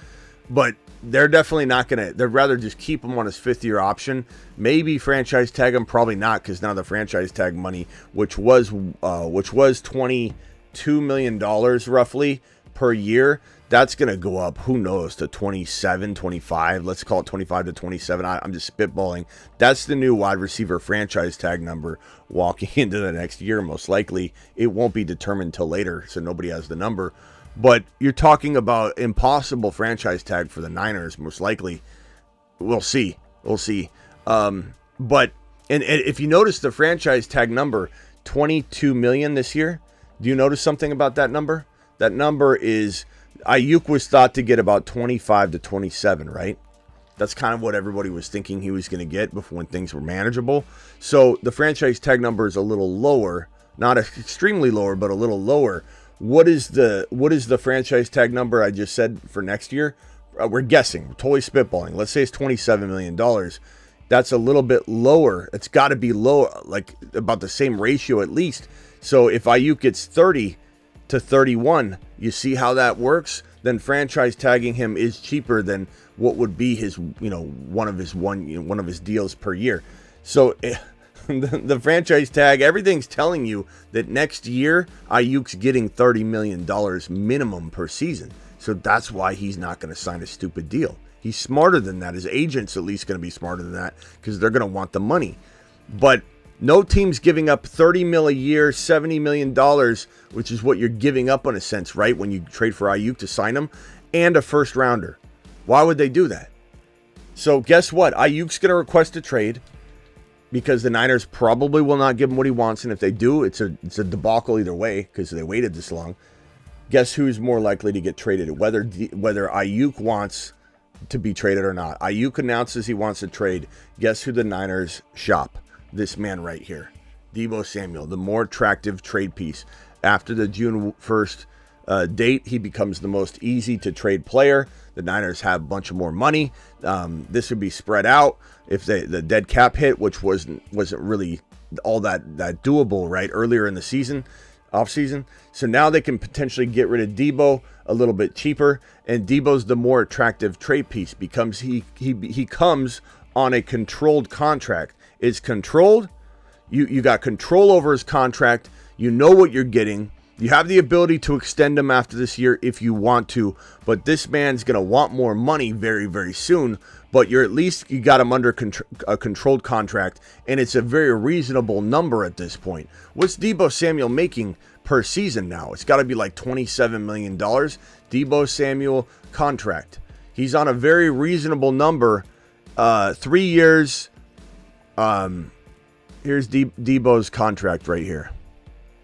S1: But they're definitely not going to. They'd rather just keep him on his 5th-year option. Maybe franchise tag him, probably not, because now the franchise tag money, which was $22 million roughly per year, that's going to go up, who knows, to 27, 25. Let's call it 25 to 27. I'm just spitballing. That's the new wide receiver franchise tag number walking into the next year, most likely. It won't be determined till later, so nobody has the number. But you're talking about impossible franchise tag for the Niners, most likely. We'll see. But if you notice the franchise tag number, $22 million this year, do you notice something about that number? That number is, Aiyuk was thought to get about 25 to 27, right? That's kind of what everybody was thinking he was going to get before, when things were manageable. So the franchise tag number is a little lower, not extremely lower, but a little lower. What is the franchise tag number I just said for next year? We're guessing, we're totally spitballing. Let's say it's $27 million. That's a little bit lower. It's got to be lower, like about the same ratio at least. So if Aiyuk gets 30 to 31, you see how that works? Then franchise tagging him is cheaper than what would be his, one of his deals per year. So the franchise tag, everything's telling you that next year Aiyuk's getting $30 million minimum per season. So that's why he's not going to sign a stupid deal. He's smarter than that. His agent's at least going to be smarter than that because they're going to want the money. But no team's giving up $30 million a year, $70 million, which is what you're giving up in a sense, right? When you trade for Aiyuk to sign him, and a first rounder. Why would they do that? So guess what? Aiyuk's going to request a trade because the Niners probably will not give him what he wants. And if they do, it's a debacle either way because they waited this long. Guess who's more likely to get traded? Whether Aiyuk wants to be traded or not. Aiyuk announces he wants a trade. Guess who the Niners shop? This man right here, Deebo Samuel, the more attractive trade piece. After the June 1st date, he becomes the most easy to trade player. The Niners have a bunch of more money. This would be spread out if the dead cap hit, which wasn't really all that doable right earlier in the season, offseason. So now they can potentially get rid of Deebo a little bit cheaper, and Deebo's the more attractive trade piece because he comes on a controlled contract. It's controlled. You got control over his contract. You know what you're getting. You have the ability to extend him after this year if you want to, but this man's going to want more money very, very soon. But you got him under a controlled contract, and it's a very reasonable number at this point. What's Deebo Samuel making per season now? It's got to be like $27 million. Deebo Samuel contract. He's on a very reasonable number. 3 years. Here's Deebo's contract right here.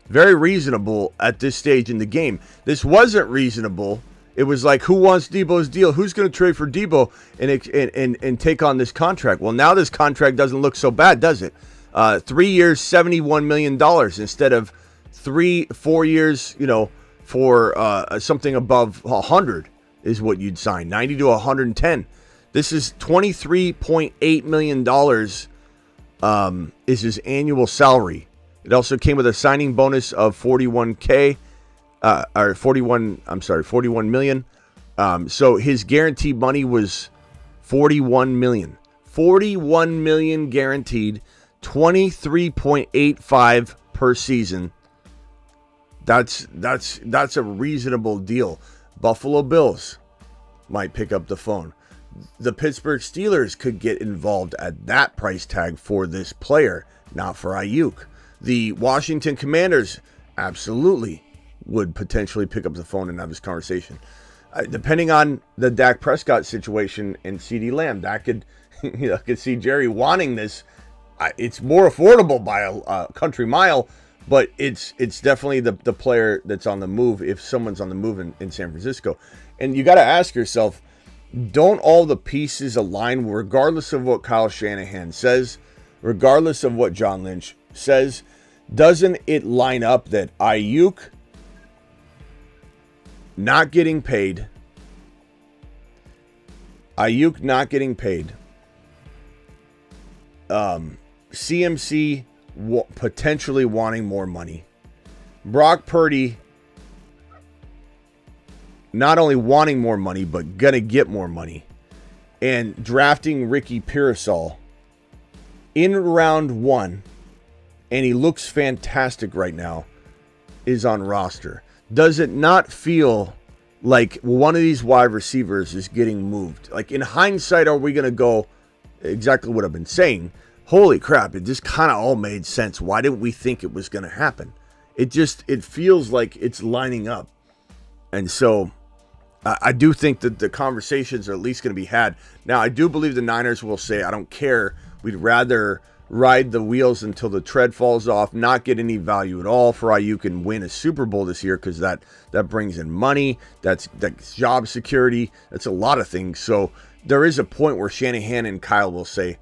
S1: Very reasonable at this stage in the game. This wasn't reasonable. It was like, who wants Deebo's deal? Who's going to trade for Deebo and take on this contract? Well, now this contract doesn't look so bad, does it? 3 years, $71 million instead of 4 years, for something above 100 is what you'd sign. 90 to 110. This is $23.8 million is his annual salary. It also came with a signing bonus of $41 million. So his guaranteed money was $41 million. $41 million guaranteed, 23.85 per season. That's a reasonable deal. Buffalo Bills might pick up the phone. The Pittsburgh Steelers could get involved at that price tag for this player, not for Aiyuk. The Washington Commanders absolutely would potentially pick up the phone and have this conversation. Depending on the Dak Prescott situation and CeeDee Lamb, that could see Jerry wanting this. It's more affordable by a country mile, but it's definitely the player that's on the move if someone's on the move in San Francisco. And you got to ask yourself, don't all the pieces align regardless of what Kyle Shanahan says, regardless of what John Lynch says? Doesn't it line up that Aiyuk not getting paid, CMC potentially wanting more money, Brock Purdy not only wanting more money, but gonna get more money, and drafting Ricky Pearsall in round 1, and he looks fantastic right now, is on roster. Does it not feel like one of these wide receivers is getting moved. Like in hindsight, are we going to go exactly what I've been saying? Holy crap, it just kind of all made sense. Why didn't we think it was going to happen? It feels like it's lining up. And so I do think that the conversations are at least going to be had. Now, I do believe the Niners will say, I don't care. We'd rather ride the wheels until the tread falls off, not get any value at all for Aiyuk and win a Super Bowl this year, because that brings in money, that's job security, that's a lot of things. So there is a point where Shanahan and Kyle will say,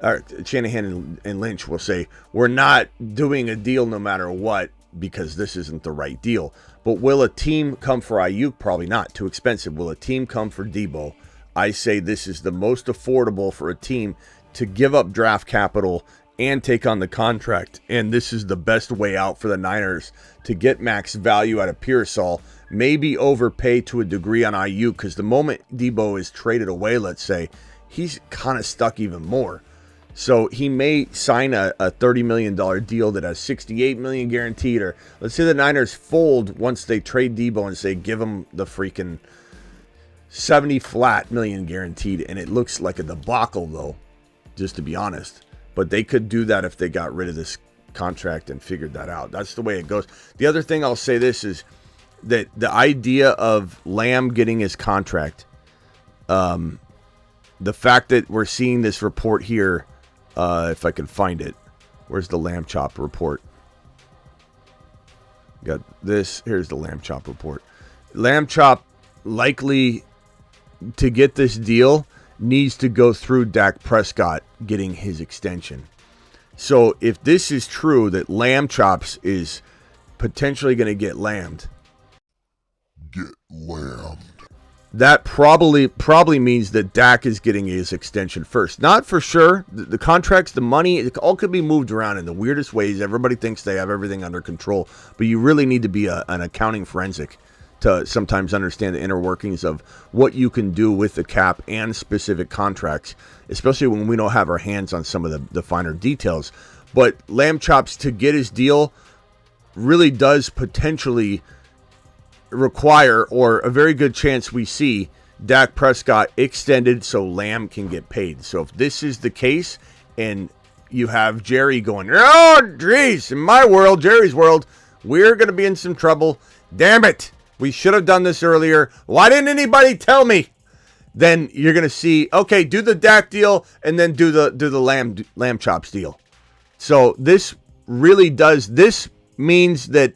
S1: or Shanahan and Lynch will say, we're not doing a deal no matter what because this isn't the right deal. But will a team come for Aiyuk? Probably not. Too expensive. Will a team come for Debo? I say this is the most affordable for a team to give up draft capital and take on the contract. And this is the best way out for the Niners to get max value out of Pearsall. Maybe overpay to a degree on Aiyuk, because the moment Debo is traded away, let's say, he's kind of stuck even more. So he may sign a $30 million deal that has $68 million guaranteed. Or let's say the Niners fold once they trade Debo and say, give him the freaking 70 flat million guaranteed. And it looks like a debacle, though, just to be honest. But they could do that if they got rid of this contract and figured that out. That's the way it goes. The other thing I'll say this is that the idea of Lamb getting his contract, the fact that we're seeing this report here, if I can find it, where's the Lamb Chop report? Got this. Here's the Lamb Chop report. Lamb Chop likely to get this deal needs to go through Dak Prescott getting his extension. So if this is true, that Lamb Chops is potentially going to get lammed, that probably means that Dak is getting his extension first. Not for sure. The contracts, the money, it all could be moved around in the weirdest ways. Everybody thinks they have everything under control, but you really need to be an accounting forensic to sometimes understand the inner workings of what you can do with the cap and specific contracts, especially when we don't have our hands on some of the finer details. But Lamb Chops, to get his deal, really does potentially require, or a very good chance we see, Dak Prescott extended so Lamb can get paid. So if this is the case, and you have Jerry going, oh, geez, in my world, Jerry's world, we're going to be in some trouble. Damn it. We should have done this earlier. Why didn't anybody tell me? Then you're going to see, okay, do the Dak deal and then do the Lamb Chops deal. So this really does, this means that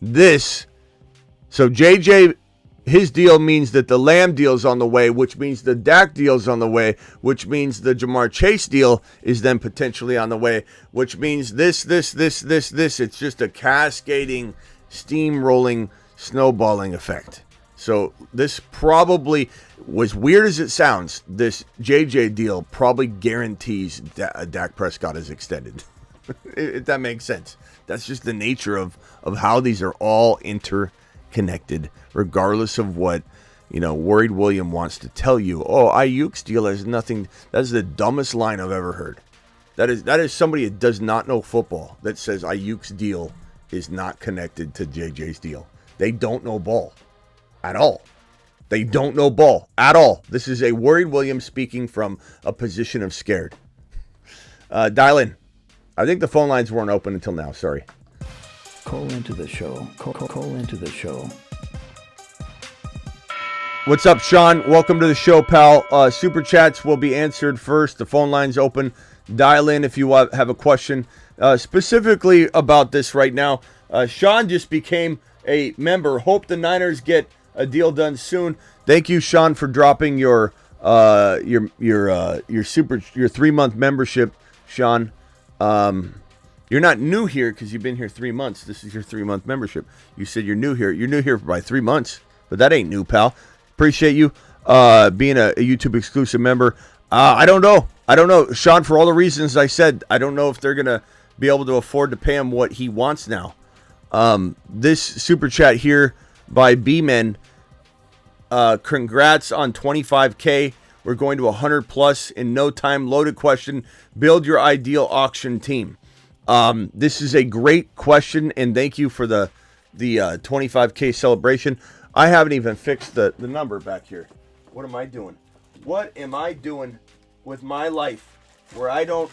S1: so JJ, his deal means that the Lamb deal's on the way, which means the Dak deal's on the way, which means the Jamar Chase deal is then potentially on the way, which means this. It's just a cascading, steamrolling, snowballing effect. So this probably, as weird as it sounds, this JJ deal probably guarantees that Dak Prescott is extended. If that makes sense. That's just the nature of how these are all interconnected, regardless of what, Worried William wants to tell you. Oh, Aiyuk's deal has nothing. That's the dumbest line I've ever heard. That is somebody that does not know football that says Aiyuk's deal is not connected to JJ's deal. They don't know ball at all. They don't know ball at all. This is a Worried William speaking from a position of scared. Dial in. I think the phone lines weren't open until now. Sorry.
S5: Call into the show. Call into the show.
S1: What's up, Sean? Welcome to the show, pal. Super chats will be answered first. The phone line's open. Dial in if you have a question specifically about this right now. Sean just became a member. Hope the Niners get a deal done soon. Thank you, Sean, for dropping your 3-month membership, Sean. You're not new here because you've been here 3 months. This is your 3-month membership. You said you're new here. You're new here by 3 months, but that ain't new, pal. Appreciate you being a YouTube exclusive member. I don't know, Sean. For all the reasons I said, I don't know if they're gonna be able to afford to pay him what he wants now. This super chat here by B-Men. Congrats on 25K. We're going to 100 plus in no time. Loaded question. Build your ideal auction team. This is a great question, and thank you for the 25K celebration. I haven't even fixed the number back here. What am I doing? What am I doing with my life where I don't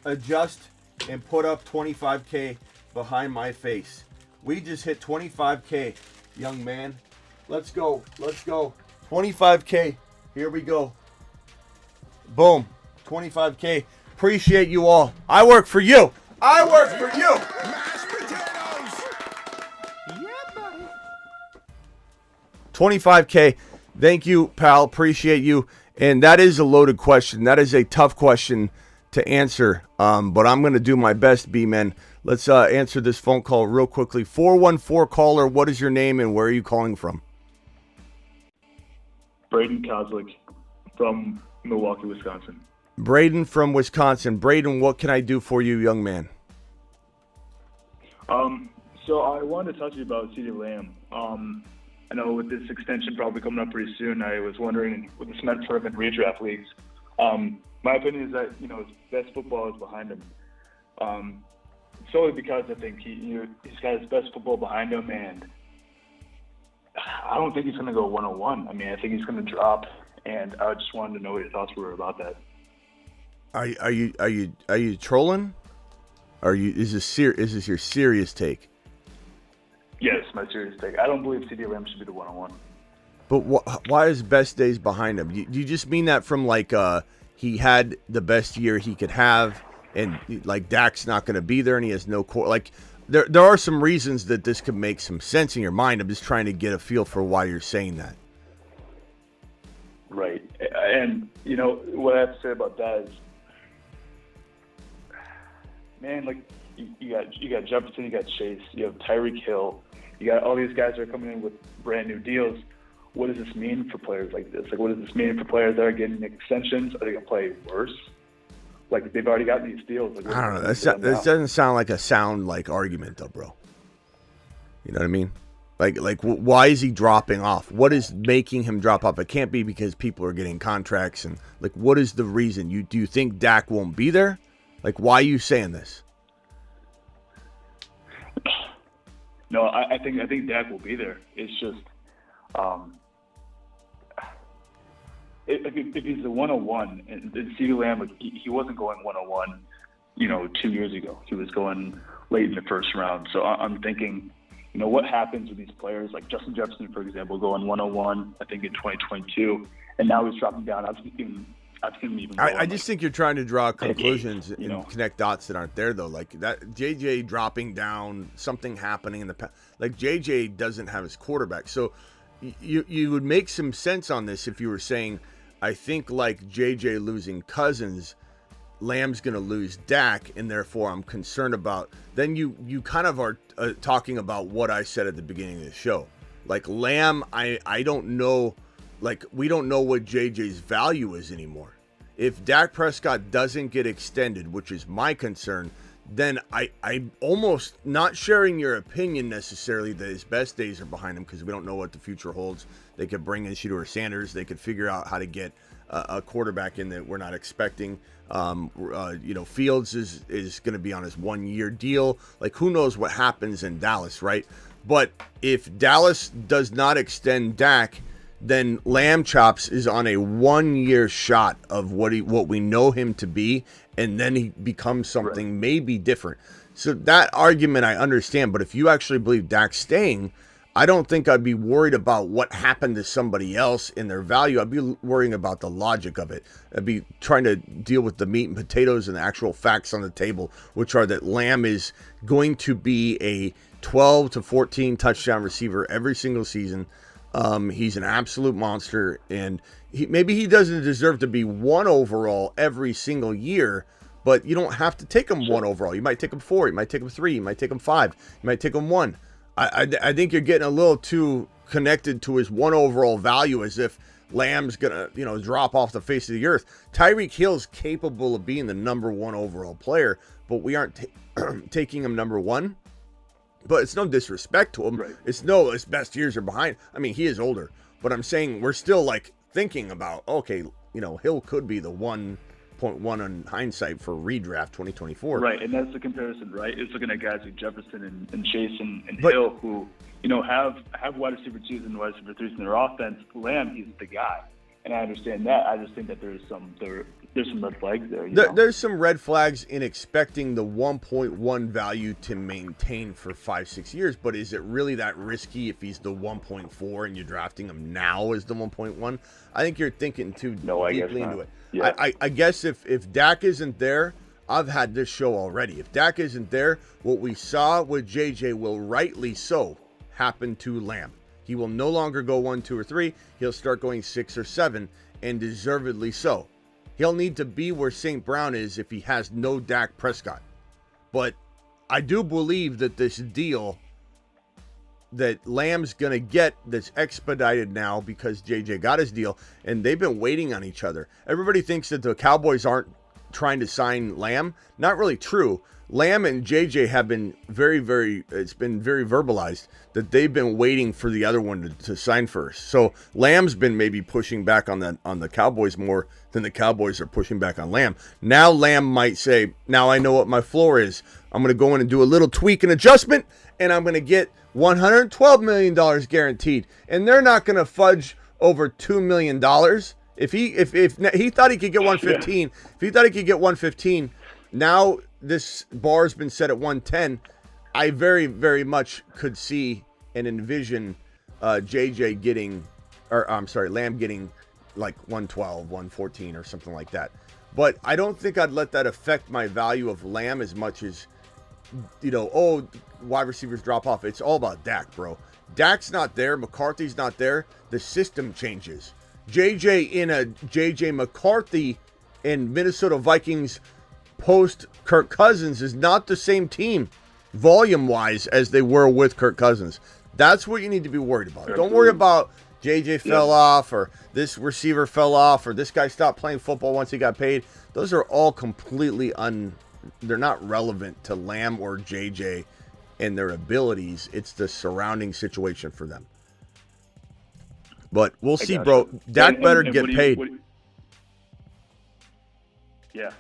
S1: adjust and put up 25K behind my face? We just hit 25K, young man. Let's go. Let's go. 25K. Here we go. Boom. 25K. Appreciate you all. I work for you. I work for you.
S2: Mashed potatoes. Yeah, buddy.
S1: 25K. Thank you, pal. Appreciate you. And that is a loaded question. That is a tough question to answer. But I'm going to do my best, B-Men. Let's answer this phone call real quickly. 414 caller, what is your name and where are you calling from?
S6: Braden Kozlik from Milwaukee, Wisconsin.
S1: Braden from Wisconsin. Braden, what can I do for you, young man?
S6: So I wanted to talk to you about CeeDee Lamb. I know with this extension probably coming up pretty soon, I was wondering with this meant for him in redraft leagues. My opinion is that, his best football is behind him. Solely because I think he's got his best football behind him, and I don't think he's going to go 101. I mean, I think he's going to drop, and I just wanted to know what your thoughts were about that.
S1: Are you trolling? Is this your serious take?
S6: Yes, my serious take. I don't believe CeeDee Lamb should be the 101.
S1: But why is best days behind him? Do you just mean that from like he had the best year he could have, and like Dak's not going to be there, and he has no core? Like there are some reasons that this could make some sense in your mind. I'm just trying to get a feel for why you're saying that.
S6: Right, and what I have to say about that is, man, like you got Jefferson, you got Chase, you have Tyreek Hill, you got all these guys that are coming in with brand new deals. What does this mean for players like this? Like, what does this mean for players that are getting extensions? Are they going to play worse? Like, they've already got these deals. Like,
S1: I don't know. This doesn't sound like a sound argument, though, bro. You know what I mean? Like, why is he dropping off? What is making him drop off? It can't be because people are getting contracts, and like, what is the reason? Do you think Dak won't be there? Like, why are you saying this?
S6: No, I think Dak will be there. It's just, if he's the 101, and CeeDee Lamb, he wasn't going 101, 2 years ago. He was going late in the first round. So I'm thinking, what happens with these players like Justin Jefferson, for example, going 101, I think in 2022, and now he's dropping down. I've seen him even.
S1: I just think you're trying to draw conclusions and connect dots that aren't there, though. Like that JJ dropping down, something happening in the past. Like JJ doesn't have his quarterback, so you would make some sense on this if you were saying, I think like JJ losing Cousins, Lamb's going to lose Dak, and therefore I'm concerned about. Then you kind of are talking about what I said at the beginning of the show. Like Lamb, I don't know. Like, we don't know what JJ's value is anymore. If Dak Prescott doesn't get extended, which is my concern, then I'm almost not sharing your opinion necessarily that his best days are behind him, because we don't know what the future holds. They could bring in Shedeur Sanders. They could figure out how to get a quarterback in that we're not expecting. Fields is going to be on his 1-year deal. Like, who knows what happens in Dallas, right? But if Dallas does not extend Dak, then Lamb Chops is on a 1-year shot of what we know him to be, and then he becomes something maybe different. So that argument I understand, but if you actually believe Dak's staying, I don't think I'd be worried about what happened to somebody else in their value. I'd be worrying about the logic of it. I'd be trying to deal with the meat and potatoes and the actual facts on the table, which are that Lamb is going to be a 12 to 14 touchdown receiver every single season. He's an absolute monster, and maybe he doesn't deserve to be 1 overall every single year, but you don't have to take him 1 overall. You might take him 4, you might take him 3, you might take him 5, you might take him 1. I think you're getting a little too connected to his 1 overall value, as if Lamb's gonna drop off the face of the earth. Tyreek Hill's capable of being the number 1 overall player, but we aren't taking him number 1. But it's no disrespect to him. Right. It's no, his best years are behind. I mean, he is older, but I'm saying we're still like thinking about, okay, Hill could be the 1 1.1 on hindsight for redraft 2024.
S6: Right, and that's the comparison, right? It's looking at guys like Jefferson and Chase and
S1: But-
S6: Hill who, have wide receiver 2s and wide receiver 3s in their offense. Lamb, he's the guy. And I understand that. I just think that there's some red flags there.
S1: There's some red flags in expecting the 1.1 value to maintain for 5-6 years, but is it really that risky if he's the 1.4 and you're drafting him now as the 1.1? I think you're thinking too deeply into it.
S6: Yeah.
S1: I guess if Dak isn't there, I've had this show already. If Dak isn't there, what we saw with JJ will rightly so happen to Lamb. He will no longer go 1, 2, or 3. He'll start going 6 or 7, and deservedly so. He'll need to be where St. Brown is if he has no Dak Prescott. But I do believe that this deal that Lamb's going to get that's expedited now because JJ got his deal, and they've been waiting on each other. Everybody thinks that the Cowboys aren't trying to sign Lamb. Not really true. Lamb and JJ have been it's been very verbalized that they've been waiting for the other one to sign first. So Lamb's been maybe pushing back on the Cowboys more than the Cowboys are pushing back on Lamb. Now Lamb might say, now I know what my floor is. I'm going to go in and do a little tweak and adjustment, and I'm going to get $112 million guaranteed. And they're not going to fudge over $2 million. If he thought he could get 115, if he thought he could get 115, now this bar's been set at 110. I very, very much could see and envision Lamb getting like 112, 114 or something like that. But I don't think I'd let that affect my value of Lamb as much as, wide receivers drop off. It's all about Dak, bro. Dak's not there. McCarthy's not there. The system changes. JJ in a JJ McCarthy and Minnesota Vikings post Kirk Cousins is not the same team volume-wise as they were with Kirk Cousins. That's what you need to be worried about. Don't worry about JJ fell off or this receiver fell off or this guy stopped playing football once he got paid. Those are all completely they're not relevant to Lamb or JJ and their abilities. It's the surrounding situation for them. But we'll see, bro. Dak better get paid.
S6: Yeah.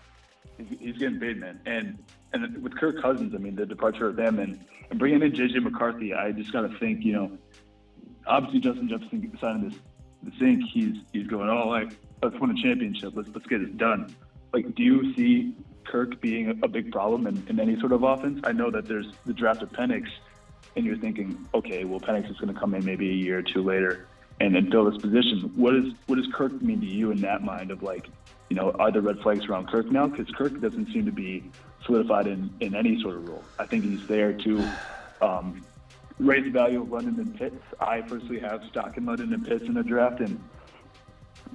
S6: He's getting paid, man. And with Kirk Cousins, I mean, the departure of them and bringing in J.J. McCarthy, I just got to think, obviously Justin Jefferson signing this thing, he's going, let's win a championship. Let's get it done. Like, do you see Kirk being a big problem in any sort of offense? I know that there's the draft of Penix, and you're thinking, okay, well, Penix is going to come in maybe a year or two later and then fill this position. What does Kirk mean to you in that mind of are there red flags around Kirk now? Because Kirk doesn't seem to be solidified in any sort of role. I think he's there to raise the value of London and Pitts. I personally have stock in London and Pitts in the draft, and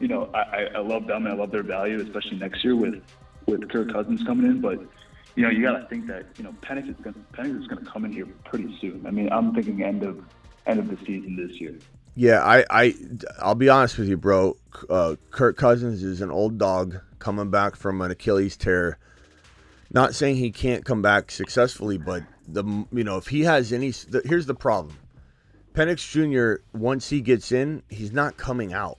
S6: I love them. I love their value, especially next year with Kirk Cousins coming in. But you got to think that Penix is going to come in here pretty soon. I mean, I'm thinking end of the season this year.
S1: Yeah, I'll be honest with you, bro. Kirk Cousins is an old dog coming back from an Achilles tear. Not saying he can't come back successfully, but if he has any, here's the problem. Penix Jr. once he gets in, he's not coming out.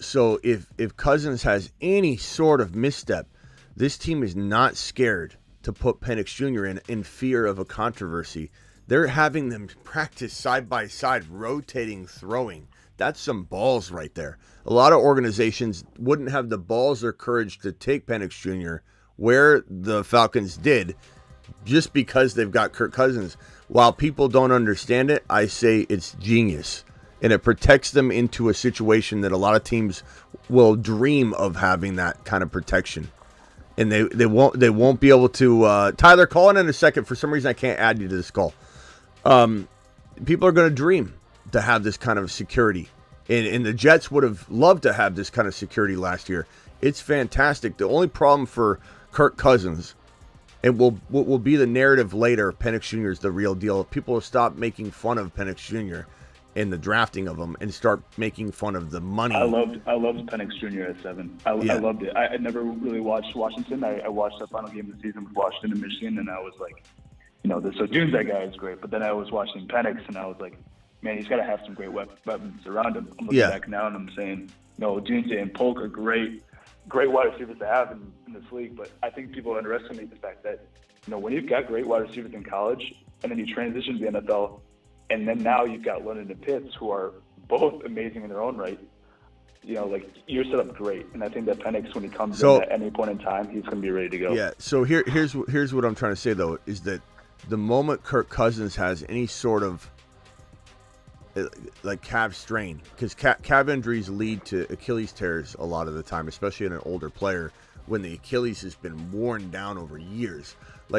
S1: So if Cousins has any sort of misstep, this team is not scared to put Penix Jr. in fear of a controversy. They're having them practice side by side, rotating, throwing. That's some balls right there. A lot of organizations wouldn't have the balls or courage to take Penix Jr. where the Falcons did just because they've got Kirk Cousins. While people don't understand it, I say it's genius. And it protects them into a situation that a lot of teams will dream of having that kind of protection. And they won't be able to Tyler, call in a second. For some reason I can't add you to this call. People are going to dream to have this kind of security. And the Jets would have loved to have this kind of security last year. It's fantastic. The only problem for Kirk Cousins, and what will be the narrative later, Penix Jr. is the real deal. People will stop making fun of Penix Jr. in the drafting of him and start making fun of the money. I loved
S6: Penix Jr. at 7. I loved it. I never really watched Washington. I watched the final game of the season with Washington and Michigan, and I was like, so Doomsday guy is great. But then I was watching Penix, and I was like, man, he's got to have some great weapons around him. I'm looking back now, and I'm saying, Doomsday and Polk are great. great wide receivers to have in this league, but I think people underestimate the fact that, when you've got great wide receivers in college and then you transition to the NFL, and then now you've got London and Pitts, who are both amazing in their own right, you're set up great. And I think that Penix, when he comes in at any point in time, he's going to be ready to go.
S1: Yeah, so here's what I'm trying to say, though, is that the moment Kirk Cousins has any sort of calf strain, because calf injuries lead to Achilles tears a lot of the time, especially in an older player, when the Achilles has been worn down over years.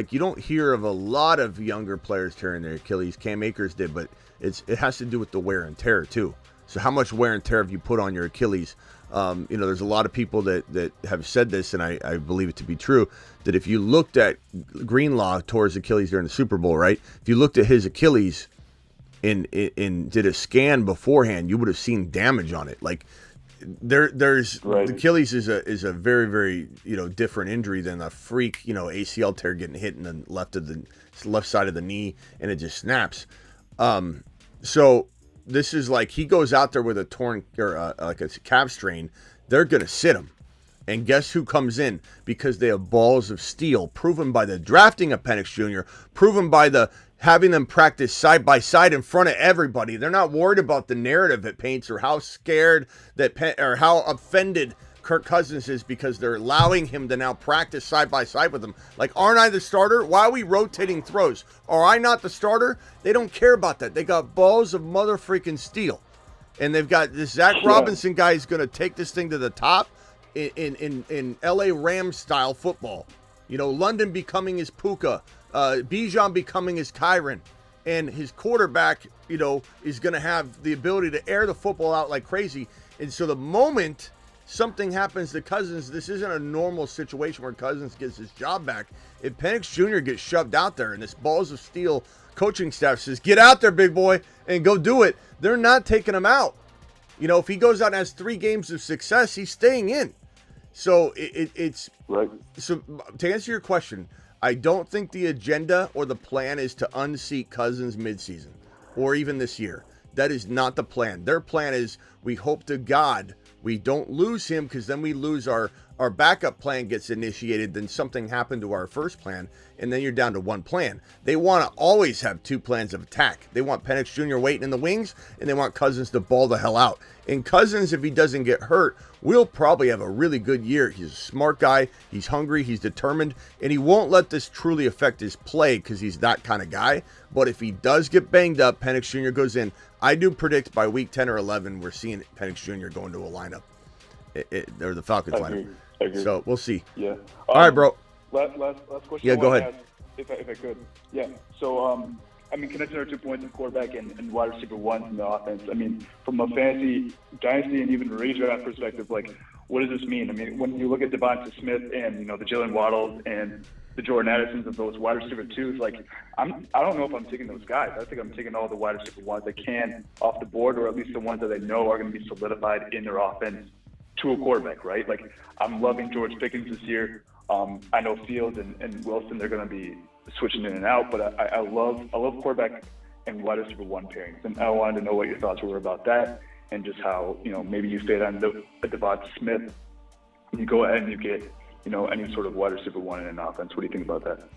S1: You don't hear of a lot of younger players tearing their Achilles. Cam Akers did, but it has to do with the wear and tear too. So how much wear and tear have you put on your Achilles? There's a lot of people that have said this, and I believe it to be true, that if you looked at Greenlaw tore his Achilles during the Super Bowl, right? If you looked at his Achilles and did a scan beforehand, you would have seen damage on it. There's
S6: right.
S1: Achilles is a very, very different injury than a freak ACL tear getting hit in the left side of the knee and it just snaps. So this is he goes out there with a torn or a calf strain. They're gonna sit him, and guess who comes in? Because they have balls of steel, proven by the drafting of Penix Jr., proven by the having them practice side by side in front of everybody. They're not worried about the narrative it paints or how scared or how offended Kirk Cousins is because they're allowing him to now practice side by side with them. Aren't I the starter? Why are we rotating throws? Are I not the starter? They don't care about that. They got balls of mother freaking steel. And they've got this Zach Robinson guy who's going to take this thing to the top in LA Rams style football. London becoming his Puka. Bijan becoming his Kyron, and his quarterback, is going to have the ability to air the football out like crazy. And so the moment something happens to Cousins, this isn't a normal situation where Cousins gets his job back. If Penix Jr. gets shoved out there and this balls of steel coaching staff says, get out there, big boy, and go do it, they're not taking him out. If he goes out and has 3 games of success, he's staying in. So it's
S6: right.
S1: So to answer your question, I don't think the agenda or the plan is to unseat Cousins midseason or even this year. That is not the plan. Their plan is we hope to God we don't lose him, because then we lose our backup plan gets initiated, then something happened to our first plan, and then you're down to one plan. They want to always have 2 plans of attack. They want Penix Jr. waiting in the wings, and they want Cousins to ball the hell out. And Cousins, if he doesn't get hurt, will probably have a really good year. He's a smart guy. He's hungry. He's determined. And he won't let this truly affect his play because he's that kind of guy. But if he does get banged up, Penix Jr. goes in. I do predict by week 10 or 11, we're seeing Penix Jr. go into a lineup. Or the Falcons lineup.
S6: I agree.
S1: So we'll see.
S6: Yeah.
S1: All right, bro.
S6: Last question.
S1: Yeah, go ahead.
S6: If I could. Yeah. So, connecting our 2 points of quarterback and wide receiver 1 in the offense. From a fantasy, dynasty, and even redraft perspective, what does this mean? When you look at Devonta Smith and, the Jalen Waddles and the Jordan Addisons of those wide receiver 2s, I don't know if I'm taking those guys. I think I'm taking all the wide receiver 1s I can off the board, or at least the ones that I know are going to be solidified in their offense to a quarterback, right? I'm loving George Pickens this year. I know Fields and Wilson, they're going to be switching in and out, but I love quarterback and wide receiver 1 pairings. And I wanted to know what your thoughts were about that, and just how, maybe you stayed on Devonta Smith. You go ahead and you get, any sort of wide receiver 1 in an offense. What do you think about that?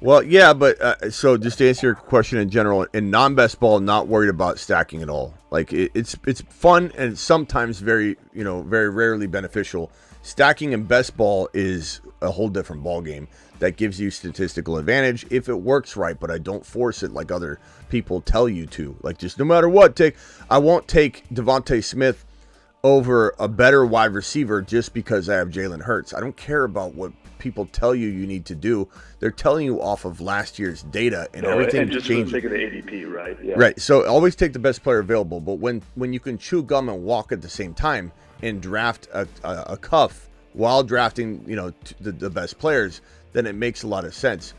S1: Well, yeah, but so just to answer your question in general, in non-best ball, not worried about stacking at all. It's fun and sometimes very rarely beneficial. Stacking in best ball is a whole different ball game that gives you statistical advantage if it works right, but I don't force it like other people tell you to. Just no matter what, I won't take Devonta Smith over a better wide receiver just because I have Jalen Hurts. I don't care about what people tell you need to do. They're telling you off of last year's data, and everything
S6: just
S1: changes.
S6: For the sake of the ADP, right? Yeah.
S1: Right. So always take the best player available. But when you can chew gum and walk at the same time and draft a cuff while drafting, the best players, then it makes a lot of sense.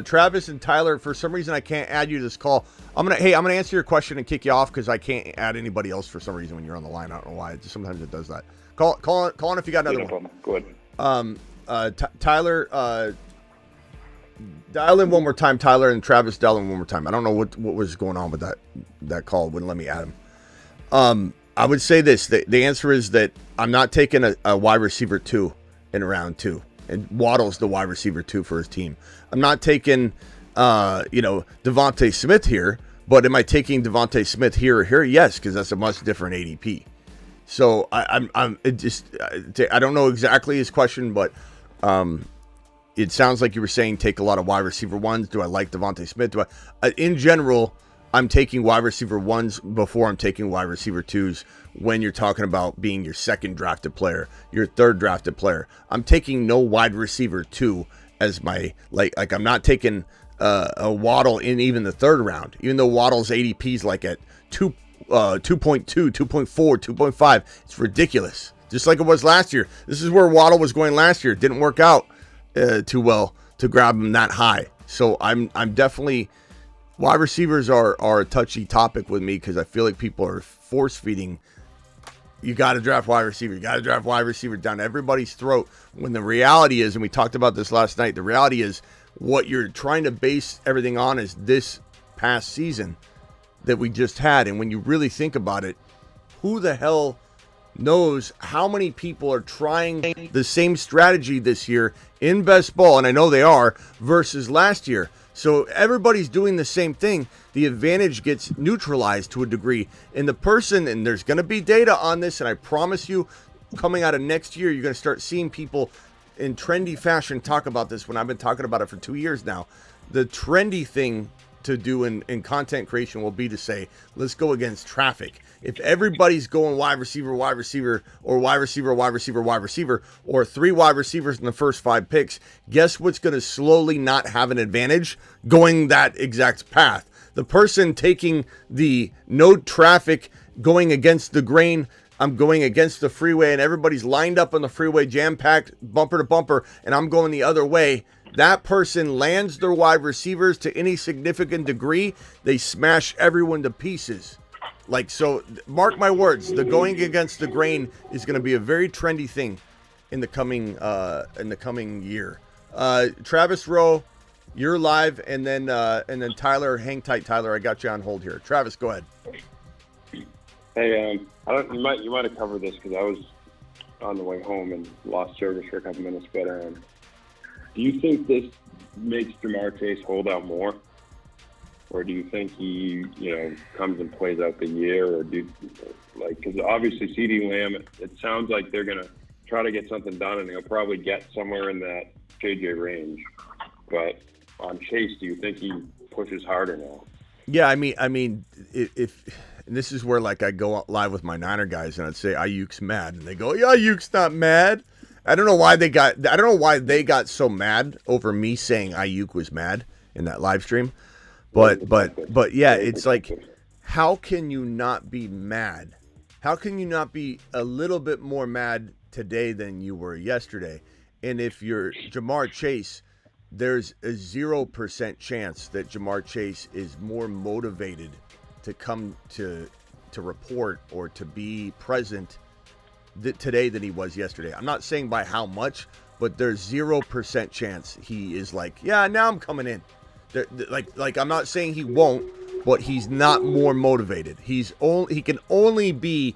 S1: Travis and Tyler, for some reason I can't add you to this call. I'm gonna answer your question and kick you off because I can't add anybody else for some reason when you're on the line. I don't know why. Sometimes it does that. Call on if you got another one.
S6: Go ahead.
S1: Tyler, dial in one more time, Tyler, and Travis, dial in one more time. I don't know what was going on with that call. Wouldn't let me add him. I would say this. The answer is that I'm not taking a wide receiver 2 in round 2. And Waddle's the wide receiver 2 for his team. I'm not taking, Devontae Smith here, but am I taking Devontae Smith here or here? Yes, because that's a much different ADP. So I don't know exactly his question, but it sounds like you were saying take a lot of wide receiver 1s. Do I like Devontae Smith? In general, I'm taking wide receiver 1s before I'm taking wide receiver 2s when you're talking about being your second drafted player, your third drafted player. I'm taking no wide receiver 2 as my, like I'm not taking a Waddle in even the third round, even though Waddle's ADP is like at 2.2, 2.4, 2.5. It's ridiculous. Just like it was last year. This is where Waddle was going last year. It didn't work out too well to grab him that high. So I'm definitely, wide receivers are a touchy topic with me because I feel like people are force feeding. You got to draft wide receiver. You got to draft wide receiver down everybody's throat. When the reality is, and we talked about this last night, the reality is what you're trying to base everything on is this past season that we just had. And when you really think about it, who the hell knows how many people are trying the same strategy this year in best ball, and I know they are, versus last year. So everybody's doing the same thing. The advantage gets neutralized to a degree. And the person, and there's going to be data on this, and I promise you, coming out of next year, you're going to start seeing people in trendy fashion talk about this when I've been talking about it for 2 years now. The trendy thing to do in content creation will be to say, let's go against traffic. If everybody's going wide receiver, or wide receiver, wide receiver, or 3 wide receivers in the first 5 picks, guess what's going to slowly not have an advantage? Going that exact path. The person taking the no traffic, going against the grain, I'm going against the freeway, and everybody's lined up on the freeway, jam-packed, bumper to bumper, and I'm going the other way. That person lands their wide receivers to any significant degree. They smash everyone to pieces. Like, so mark my words, the going against the grain is going to be a very trendy thing in the coming year. Travis Rowe, you're live, and then Tyler, hang tight, Tyler. I got you on hold here. Travis, go ahead.
S7: Hey, you might have covered this because I was on the way home and lost service for a couple minutes. But do you think this makes Jamar Chase hold out more? Or do you think he, comes and plays out the year? Or because obviously CeeDee Lamb, it sounds like they're going to try to get something done, and he'll probably get somewhere in that JJ range. But on Chase, do you think he pushes harder now?
S1: Yeah, I mean, if and this is where I go live with my Niner guys and I'd say Aiyuk's mad, and they go, yeah, Aiyuk's not mad. I don't know why they got so mad over me saying Aiyuk was mad in that live stream. But yeah, it's like, how can you not be mad? How can you not be a little bit more mad today than you were yesterday? And if you're Jamar Chase, there's a 0% chance that Jamar Chase is more motivated to come to report or to be present today than he was yesterday. I'm not saying by how much, but there's 0% chance he is like, yeah, now I'm coming in. Like I'm not saying he won't, but he's not more motivated. He can only be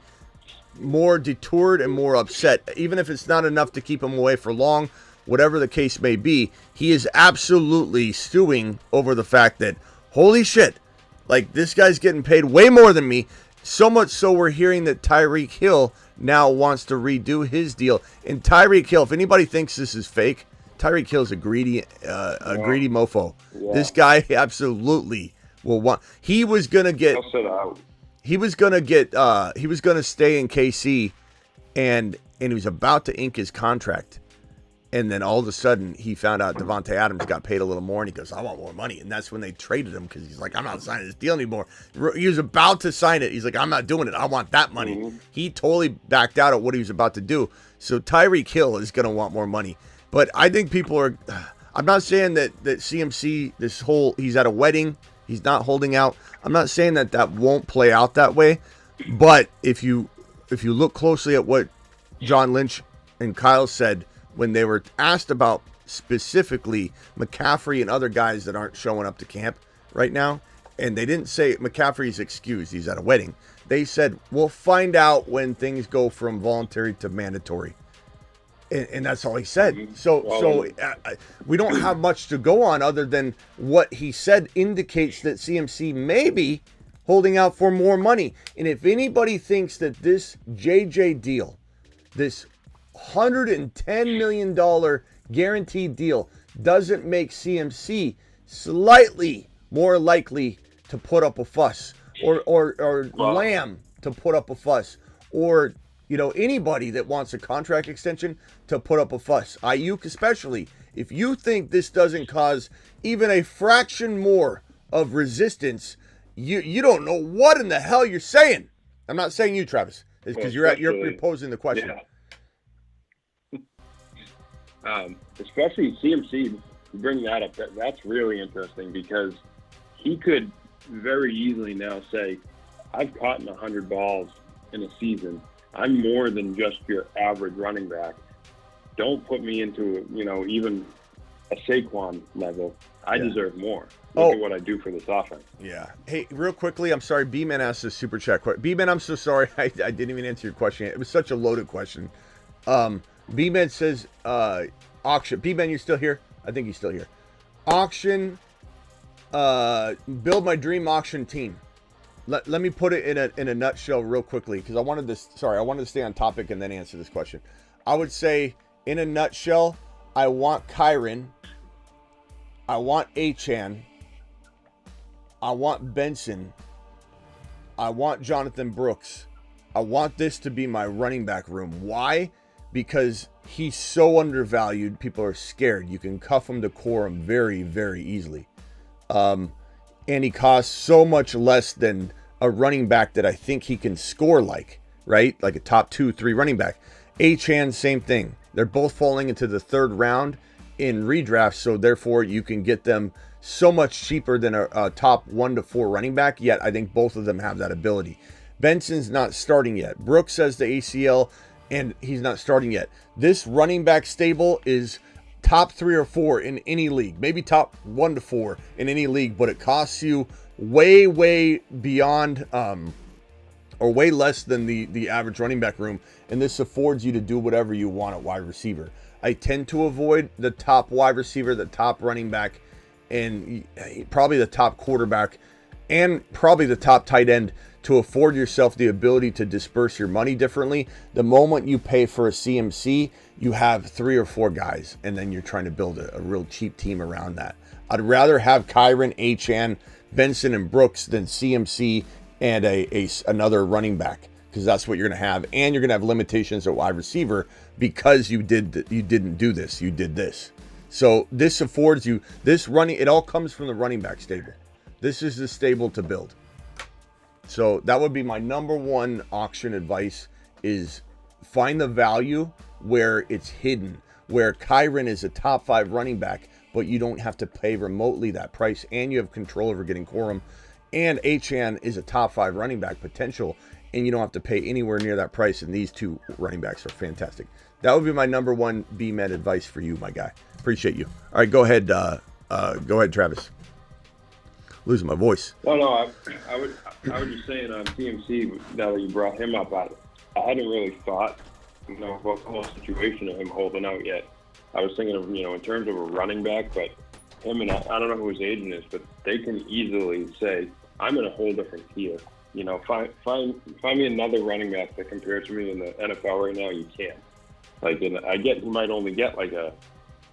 S1: more detoured and more upset, even if it's not enough to keep him away for long, whatever the case may be. He is absolutely stewing over the fact that, holy shit, like this guy's getting paid way more than me. So much so we're hearing that Tyreek Hill now wants to redo his deal. And Tyreek Hill, if anybody thinks this is fake, Tyreek Hill is a greedy mofo. Yeah. This guy absolutely will want. He was gonna stay in KC, and he was about to ink his contract, and then all of a sudden he found out Devontae Adams got paid a little more, and he goes, "I want more money," and that's when they traded him because he's like, "I'm not signing this deal anymore." He was about to sign it. He's like, "I'm not doing it. I want that money." Mm-hmm. He totally backed out of what he was about to do. So Tyreek Hill is gonna want more money. But I think people are. I'm not saying that CMC, he's at a wedding, he's not holding out. I'm not saying that won't play out that way. But if you look closely at what John Lynch and Kyle said when they were asked about specifically McCaffrey and other guys that aren't showing up to camp right now, and they didn't say McCaffrey's excused, he's at a wedding. They said, we'll find out when things go from voluntary to mandatory. And that's all he said.
S7: Mhm.
S1: So we don't have much to go on other than what he said indicates that CMC may be holding out for more money. And if anybody thinks that this JJ deal, this $110 million guaranteed deal, doesn't make CMC slightly more likely to put up a fuss, or Lamb to put up a fuss, or anybody that wants a contract extension to put up a fuss, Aiyuk especially, if you think this doesn't cause even a fraction more of resistance, you don't know what in the hell you're saying. I'm not saying you, Travis, because you're posing the question.
S7: Yeah. Especially CMC, bring that up. That's really interesting because he could very easily now say, I've caught 100 balls in a season. I'm more than just your average running back. Don't put me into, even a Saquon level. I deserve more. Look at what I do for this offense.
S1: Yeah. Hey, real quickly, I'm sorry. B-Man asked a super chat question. B-Man, I'm so sorry. I didn't even answer your question. It was such a loaded question. B-Man says, auction. B-Man, you still here? I think he's still here. Auction. Build my dream auction team. Let me put it in a nutshell real quickly because I wanted to stay on topic and then answer this question. I would say in a nutshell, I want Kyron, I want Achane, I want Benson, I want Jonathan Brooks. I want this to be my running back room. Why? Because he's so undervalued. People are scared. You can cuff him to quorum very, very easily. And he costs so much less than a running back that I think he can score right? Like a top 2-3 running back. Achane, same thing. They're both falling into the third round in redrafts, so therefore you can get them so much cheaper than a top 1 to 4 running back, yet I think both of them have that ability. Benson's not starting yet. Brooks has the ACL, and he's not starting yet. This running back stable is top 3 or 4 in any league, maybe top 1 to 4 in any league, but it costs you way beyond or way less than the average running back room, and this affords you to do whatever you want at wide receiver. I tend to avoid the top wide receiver, the top running back, and probably the top quarterback, and probably the top tight end to afford yourself the ability to disperse your money differently. The moment you pay for a CMC, you have 3 or 4 guys, and then you're trying to build a real cheap team around that. I'd rather have Kyron, Achane, Benson, and Brooks than CMC and another running back, because that's what you're going to have, and you're going to have limitations at wide receiver because you didn't do this. You did this. So this affords you this running. It all comes from the running back stable. This is the stable to build. So that would be my number one auction advice: is find the value where it's hidden, where Kyron is a top 5 running back, but you don't have to pay remotely that price, and you have control over getting quorum. And Achane is a top 5 running back potential, and you don't have to pay anywhere near that price. And these 2 running backs are fantastic. That would be my number one B-Med advice for you, my guy. Appreciate you. All right, go ahead, Travis. Losing my voice.
S7: Well, no, I was just saying on CMC, now that you brought him up, I hadn't really thought, about the whole situation of him holding out yet. I was thinking of, in terms of a running back, but him and I don't know who his agent is, but they can easily say, I'm in a whole different tier. Find me another running back that compares to me in the NFL right now. You can't. I get he might only get like a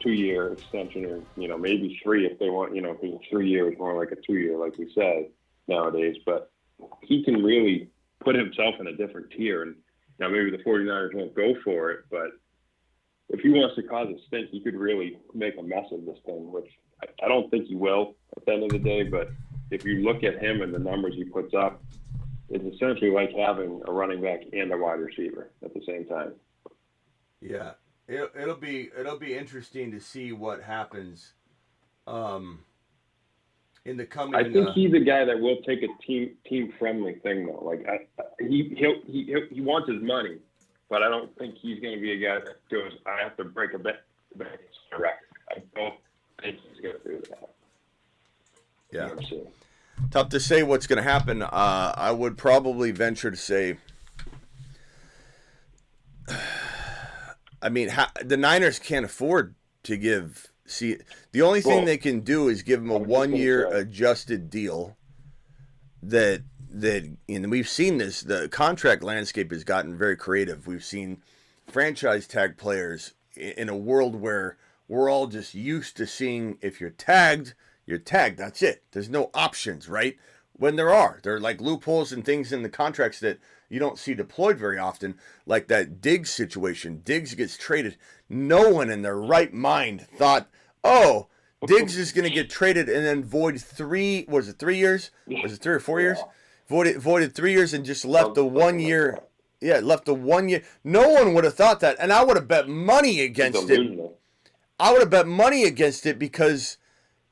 S7: 2-year extension, or maybe 3 if they want. Because 3 years more like a 2-year, like we said nowadays. But he can really put himself in a different tier. And now maybe the 49ers won't go for it, but if he wants to cause a stink, he could really make a mess of this thing, which I don't think he will at the end of the day. But if you look at him and the numbers he puts up, it's essentially like having a running back and a wide receiver at the same time.
S1: Yeah, it'll be interesting to see what happens in the coming.
S7: I think he's a guy that will take a team friendly thing though. He wants his money, but I don't think he's going to be a guy that goes, I have to break a bet record. I don't think he's going to do that.
S1: Yeah. Tough to say what's going to happen. I would probably venture to say I mean, the Niners can't afford to give. See, the only thing they can do is give him a 1-year adjusted deal. And we've seen this. The contract landscape has gotten very creative. We've seen franchise tag players in a world where we're all just used to seeing if you're tagged, you're tagged. That's it. There's no options, right? When there are like loopholes and things in the contracts that you don't see deployed very often, like that Diggs situation. Diggs gets traded. No one in their right mind thought, oh, Diggs is going to get traded and then void 3 years? Was it 3 or 4 years? Voided 3 years and just left the 1 year. Yeah, left the 1 year. No one would have thought that. And I would have bet money against it. I would have bet money against it because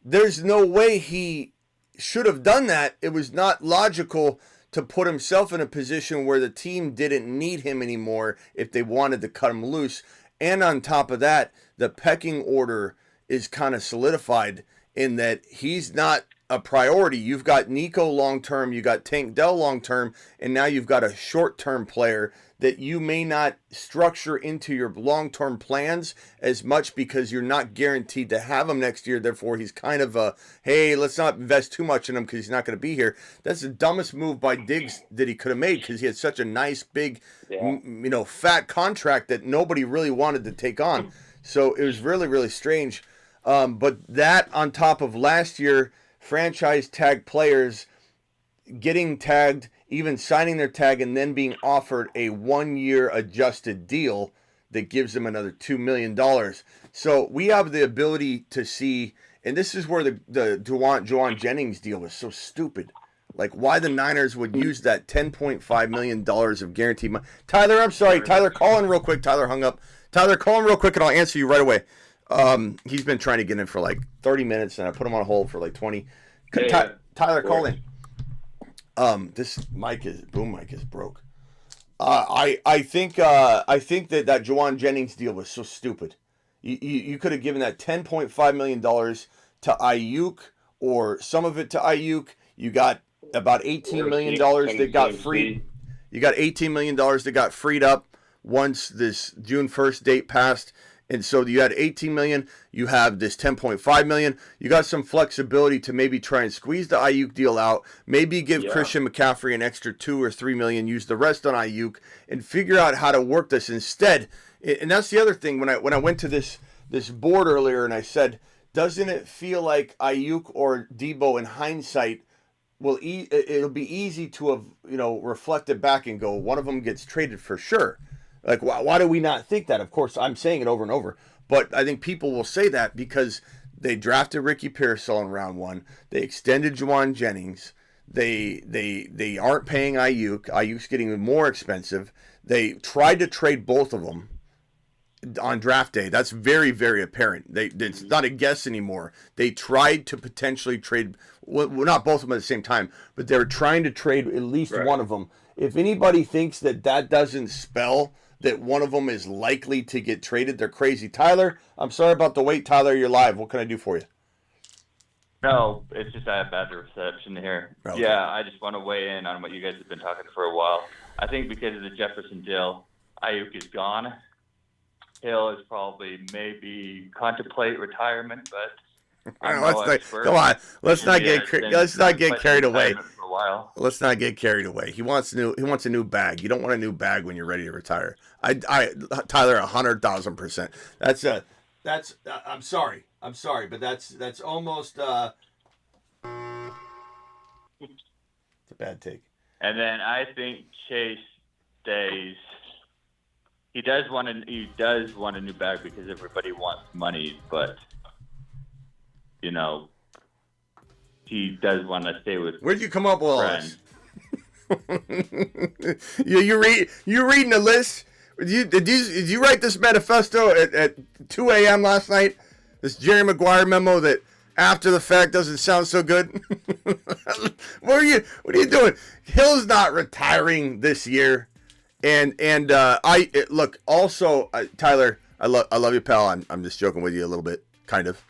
S1: there's no way he should have done that. It was not logical to put himself in a position where the team didn't need him anymore if they wanted to cut him loose. And on top of that, the pecking order is kind of solidified in that he's not a priority. You've got Nico long-term, you got Tank Dell long-term, and now you've got a short-term player that you may not structure into your long-term plans as much because you're not guaranteed to have him next year. Therefore, he's kind of a, hey, let's not invest too much in him because he's not going to be here. That's the dumbest move by Diggs that he could have made because he had such a nice, big, fat contract that nobody really wanted to take on. So it was really, really strange. But that on top of last year, franchise tag players getting tagged, even signing their tag, and then being offered a 1-year adjusted deal that gives them another $2 million. So we have the ability to see, and this is where the Juwan Jennings deal was so stupid. Like why the Niners would use that $10.5 million of guaranteed money. Tyler, I'm sorry. Tyler, call in real quick. Tyler hung up. Tyler, call in real quick and I'll answer you right away. He's been trying to get in for like 30 minutes and I put him on hold for like 20. Tyler, call in. This boom mic is broke. I think that Juwan Jennings deal was so stupid. You could have given that $10.5 million to Aiyuk or some of it to Aiyuk. You got about $18 million that got freed. You got $18 million that got freed up once this June 1st date passed. And so you had $18 million. You have this $10.5 million. You got some flexibility to maybe try and squeeze the Aiyuk deal out. Maybe give Christian McCaffrey an extra $2 or $3 million. Use the rest on Aiyuk and figure out how to work this instead. And that's the other thing. When I went to this board earlier and I said, doesn't it feel like Aiyuk or Debo in hindsight it'll be easy to have reflected back and go, one of them gets traded for sure. Like, why do we not think that? Of course, I'm saying it over and over. But I think people will say that because they drafted Ricky Pearsall in round 1. They extended Juwan Jennings. They aren't paying Aiyuk. Aiyuk's getting more expensive. They tried to trade both of them on draft day. That's very, very apparent. It's not a guess anymore. They tried to potentially trade, well, not both of them at the same time, but they were trying to trade at least one of them. If anybody thinks that doesn't spell that one of them is likely to get traded, they're crazy. Tyler, I'm sorry about the wait. Tyler, you're live. What can I do for you?
S8: No, it's just I have bad reception here.
S1: Okay.
S8: Yeah, I just want to weigh in on what you guys have been talking for a while. I think because of the Jefferson deal, Aiyuk is gone. Hill is probably maybe contemplate retirement, but let's not get carried away. Let's not get carried away. He wants a new bag. You don't want a new bag when you're ready to retire. Tyler, 100,000%. I'm sorry, but that's almost it's a bad take. And then I think Chase stays. He does want a new bag because everybody wants money, but he does want to stay with.
S1: Where'd you come up with all
S8: friends.
S1: this? you reading the list? Did you write this manifesto at 2 a.m. last night? This Jerry Maguire memo that after the fact doesn't sound so good. What are you doing? Hill's not retiring this year, and look. Also, Tyler, I love you, pal. I'm just joking with you a little bit, kind of,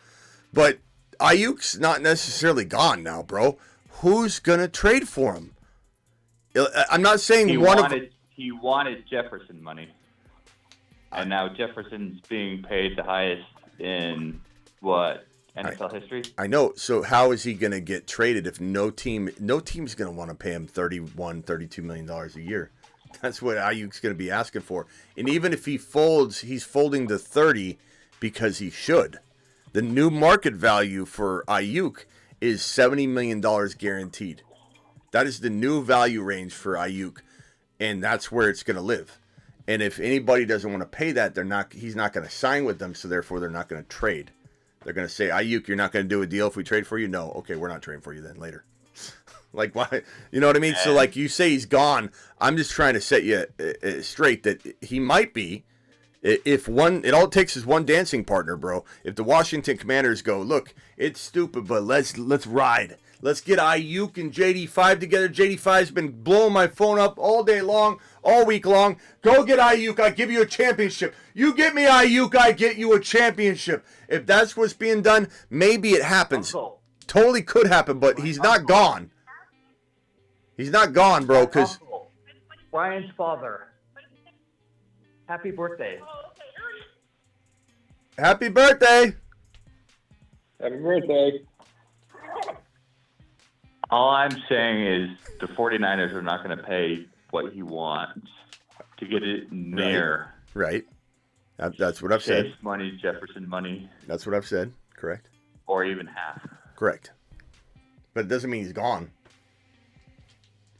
S1: but Aiyuk's not necessarily gone now, bro. Who's gonna trade for him? I'm not saying
S8: he wanted Jefferson money.
S9: And now Jefferson's being paid the highest in what? NFL history?
S8: I know. So how is he going to get traded if no team's going to want to pay him $32 million a year? That's what Aiyuk's going to be asking for. And even if he folds, he's folding the 30 because he should. The new market value for Aiyuk is $70 million guaranteed. That is the new value range for Aiyuk, and that's where it's going to live. And if anybody doesn't want to pay that, he's not going to sign with them, so therefore they're not going to trade. They're going to say, Aiyuk, you're not going to do a deal if we trade for you? No. Okay, we're not trading for you then later. Like, why? You know what I mean? So, like, you say he's gone. I'm just trying to set you straight that he might be. If it all takes is one dancing partner, bro. If the Washington Commanders go, look, it's stupid, but let's ride. Let's get Aiyuk and JD5 together. JD5's been blowing my phone up all day long, all week long. Go get Aiyuk. I give you a championship. You get me Aiyuk, I get you a championship. If that's what's being done, maybe it happens. Totally could happen, but he's not gone. He's not gone, bro, because...
S10: Brian's father. Happy birthday.
S8: Happy birthday.
S7: Happy birthday.
S9: All I'm saying is the 49ers are not going to pay what he wants to get it near.
S8: Right. That's what I've said.
S9: Chase money, Jefferson money.
S8: That's what I've said. Correct.
S9: Or even half.
S8: Correct. But it doesn't mean he's gone.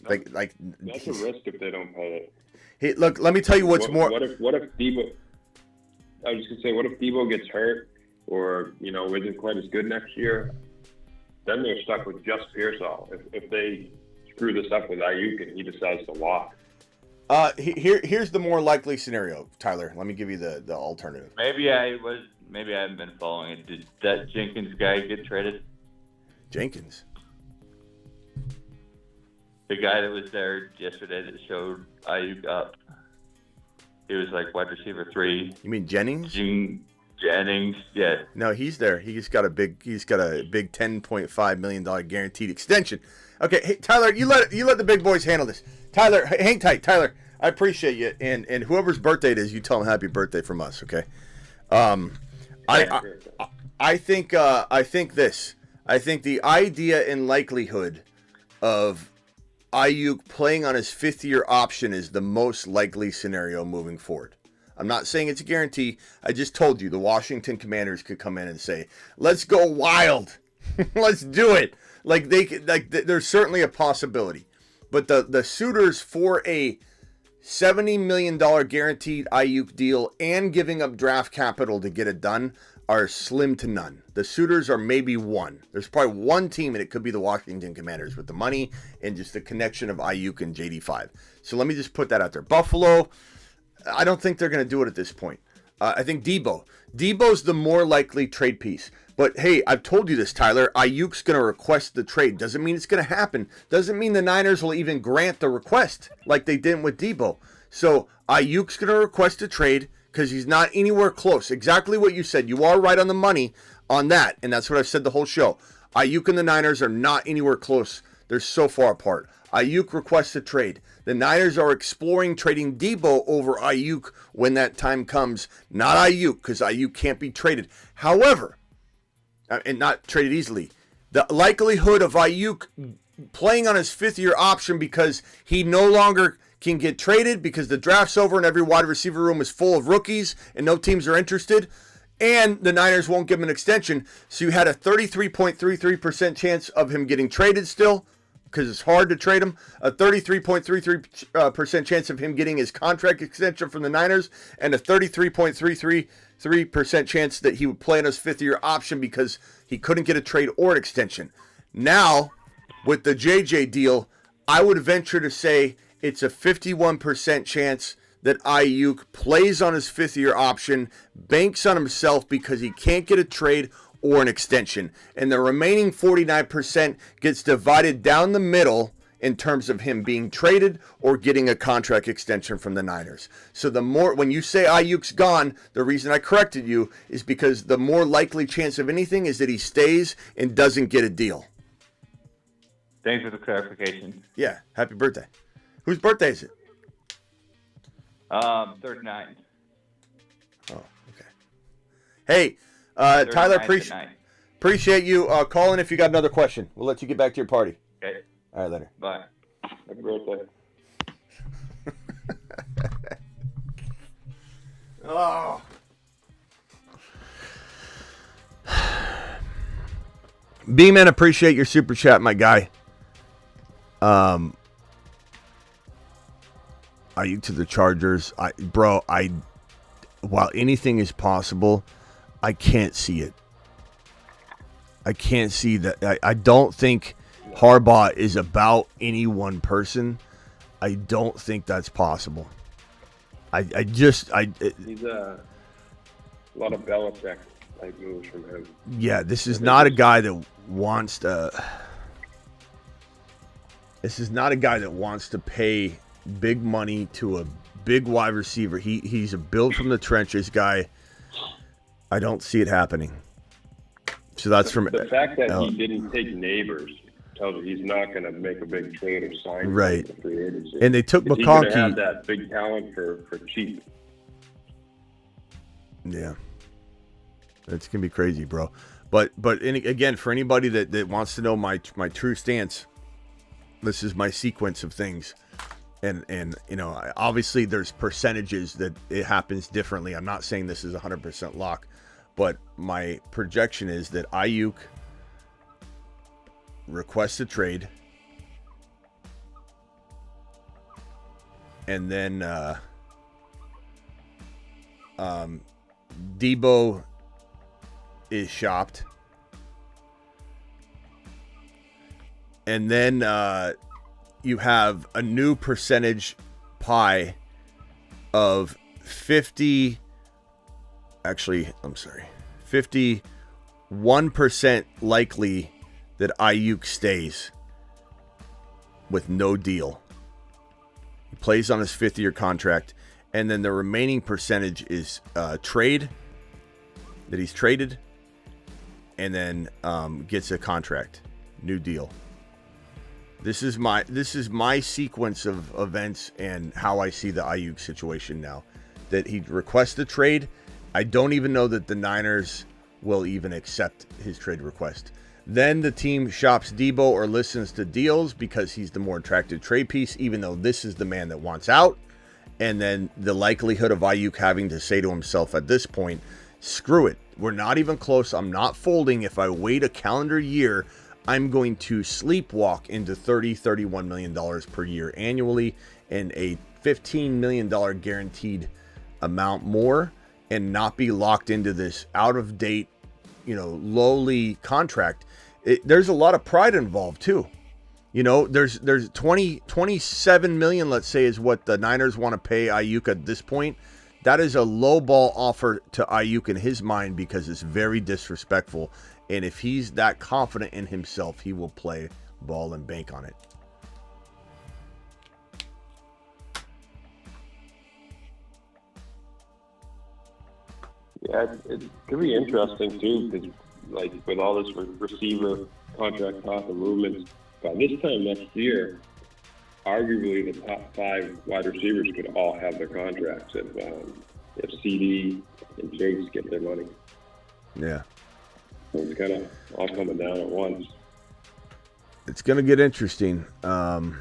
S8: Like
S7: that's a risk if they don't pay it.
S8: Hey, look, let me tell you what's more.
S7: What if Debo? I was just gonna say, what if Debo gets hurt or isn't quite as good next year? Then they're stuck with just Pearsall. If they screw this up with Aiyuk and he decides to walk.
S8: Here's the more likely scenario, Tyler. Let me give you the alternative.
S9: Maybe I haven't been following it. Did that Jenkins guy get traded?
S8: Jenkins.
S9: The guy that was there yesterday that showed Aiyuk up. He was like wide receiver 3.
S8: You mean Jennings?
S9: Jennings, yeah.
S8: No, he's there. He's got a big $10.5 million guaranteed extension. Okay, hey, Tyler, you let the big boys handle this. Tyler, hang tight, Tyler. I appreciate you, and whoever's birthday it is, you tell them happy birthday from us, okay? I think this. I think the idea and likelihood of Aiyuk playing on his 5th-year option is the most likely scenario moving forward. I'm not saying it's a guarantee. I just told you the Washington Commanders could come in and say, "Let's go wild, let's do it." There's certainly a possibility, but the suitors for a $70 million guaranteed Aiyuk deal and giving up draft capital to get it done are slim to none. The suitors are maybe one. There's probably one team, and it could be the Washington Commanders with the money and just the connection of Aiyuk and JD5. So let me just put that out there. Buffalo, I don't think they're going to do it at this point. I think Debo's the more likely trade piece. But hey, I've told you this, Tyler. Aiyuk's going to request the trade. Doesn't mean it's going to happen. Doesn't mean the Niners will even grant the request like they did with Debo. So Aiyuk's going to request a trade because he's not anywhere close. Exactly what you said. You are right on the money on that, and that's what I've said the whole show. Aiyuk and the Niners are not anywhere close. They're so far apart. Aiyuk requests a trade. The Niners are exploring trading Debo over Aiyuk when that time comes. Not Aiyuk, because Aiyuk can't be traded. However, and not traded easily, the likelihood of Aiyuk playing on his 5th-year option because he no longer can get traded because the draft's over and every wide receiver room is full of rookies and no teams are interested, and the Niners won't give him an extension. So you had a 33.33% chance of him getting traded still, because it's hard to trade him, a 33.33% chance of him getting his contract extension from the Niners, and a 33.33% chance that he would play on his 5th-year option because he couldn't get a trade or an extension. Now, with the JJ deal, I would venture to say it's a 51% chance that Aiyuk plays on his 5th-year option, banks on himself because he can't get a trade or an extension. And the remaining 49% gets divided down the middle in terms of him being traded or getting a contract extension from the Niners. So the more, when you say Aiyuk's gone, the reason I corrected you is because the more likely chance of anything is that he stays and doesn't get a deal.
S9: Thanks for the clarification.
S8: Yeah, happy birthday. Whose birthday is it?
S9: 39.
S8: Oh, okay. Hey, Tyler, appreciate you calling. If you got another question, we'll let you get back to your party.
S9: Okay.
S8: All right, later.
S9: Bye.
S7: Happy birthday.
S8: Oh. B-Man, appreciate your super chat, my guy. Aiyuk to the Chargers. While anything is possible, I can't see it. I can't see that. I don't think Harbaugh is about any one person. I don't think that's possible. He's
S7: a lot of Belichick type moves from him.
S8: Yeah, this is not a guy that wants to. This is not a guy that wants to pay big money to a big wide receiver. He's a build from the trenches guy. I don't see it happening. So that's from
S7: the fact that he didn't take Neighbors tells you he's not going to make a big trade or sign
S8: right.
S7: for free agency.
S8: And they took
S7: McCarthy. He's going to have that big talent for cheap.
S8: Yeah, it's gonna be crazy, bro. But again, for anybody that wants to know my true stance, this is my sequence of things. And obviously there's percentages that it happens differently. I'm not saying this is 100% lock, but my projection is that Aiyuk requests a trade, and then Debo is shopped, and then you have a new percentage pie of 51% likely that Aiyuk stays with no deal. He plays on his 5th-year contract, and then the remaining percentage is trade, that he's traded, and then gets a contract, new deal. This is my sequence of events and how I see the Aiyuk situation now. That he requests a trade. I don't even know that the Niners will even accept his trade request. Then the team shops Debo or listens to deals because he's the more attractive trade piece, even though this is the man that wants out. And then the likelihood of Aiyuk having to say to himself at this point, screw it. We're not even close. I'm not folding. If I wait a calendar year, I'm going to sleepwalk into $31 million per year annually and a $15 million guaranteed amount more, and not be locked into this out-of-date, lowly contract. There's a lot of pride involved too. There's 27 million, let's say, is what the Niners want to pay Aiyuk at this point. That is a low ball offer to Aiyuk in his mind because it's very disrespectful. And if he's that confident in himself, he will play ball and bank on it.
S7: Yeah, it could be interesting too, because with all this receiver contract talk and movements, by this time next year, arguably the top 5 wide receivers could all have their contracts if CD and Chase get their money.
S8: Yeah.
S7: It's kind of all coming down at once.
S8: It's going to get interesting. All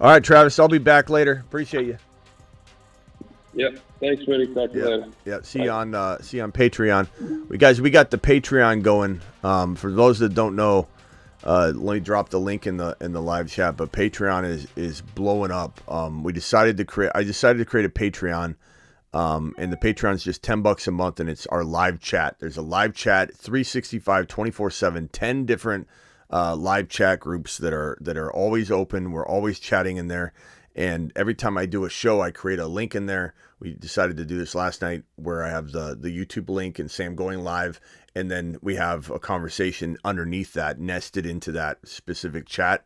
S8: right, Travis, I'll be back later. Appreciate you.
S7: Yep. Thanks, Smitty. Talk to you later.
S8: Yeah. See you on Patreon. We got the Patreon going. For those that don't know, let me drop the link in the live chat. But Patreon is blowing up. I decided to create a Patreon. And the Patreon's just $10 a month, and it's our live chat. There's a live chat, 365, 24/7, 10 different live chat groups that are always open. We're always chatting in there, and every time I do a show, I create a link in there. We decided to do this last night, where I have the YouTube link and Sam going live, and then we have a conversation underneath that, nested into that specific chat.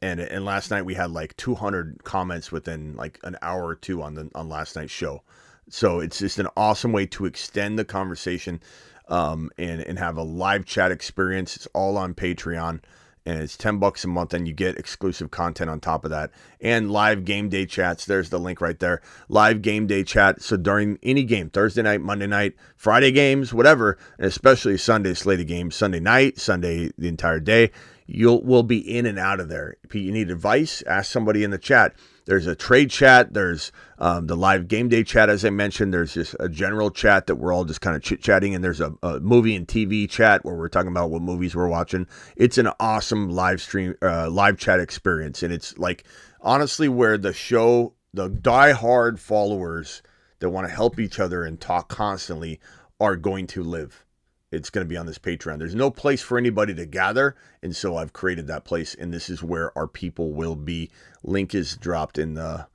S8: And last night we had like 200 comments within like an hour or two on last night's show. So it's just an awesome way to extend the conversation and have a live chat experience. It's all on Patreon.
S1: and it's $10 a month, and you get exclusive content on top of that, and live game day chats. There's the link right there. Live game day chat. So during any game, Thursday night, Monday night, Friday games, whatever, and especially Sunday slated games, Sunday night, Sunday the entire day, we'll be in and out of there. If you need advice, ask somebody in the chat. There's a trade chat. There's the live game day chat, as I mentioned. There's just a general chat that we're all just kind of chit-chatting. And there's a movie and TV chat where we're talking about what movies we're watching. It's an awesome live stream, live chat experience. And it's like, honestly, where the show, the diehard followers that want to help each other and talk constantly are going to live. It's going to be on this Patreon. There's no place for anybody to gather, and so I've created that place, and this is where our people will be. Link is dropped in the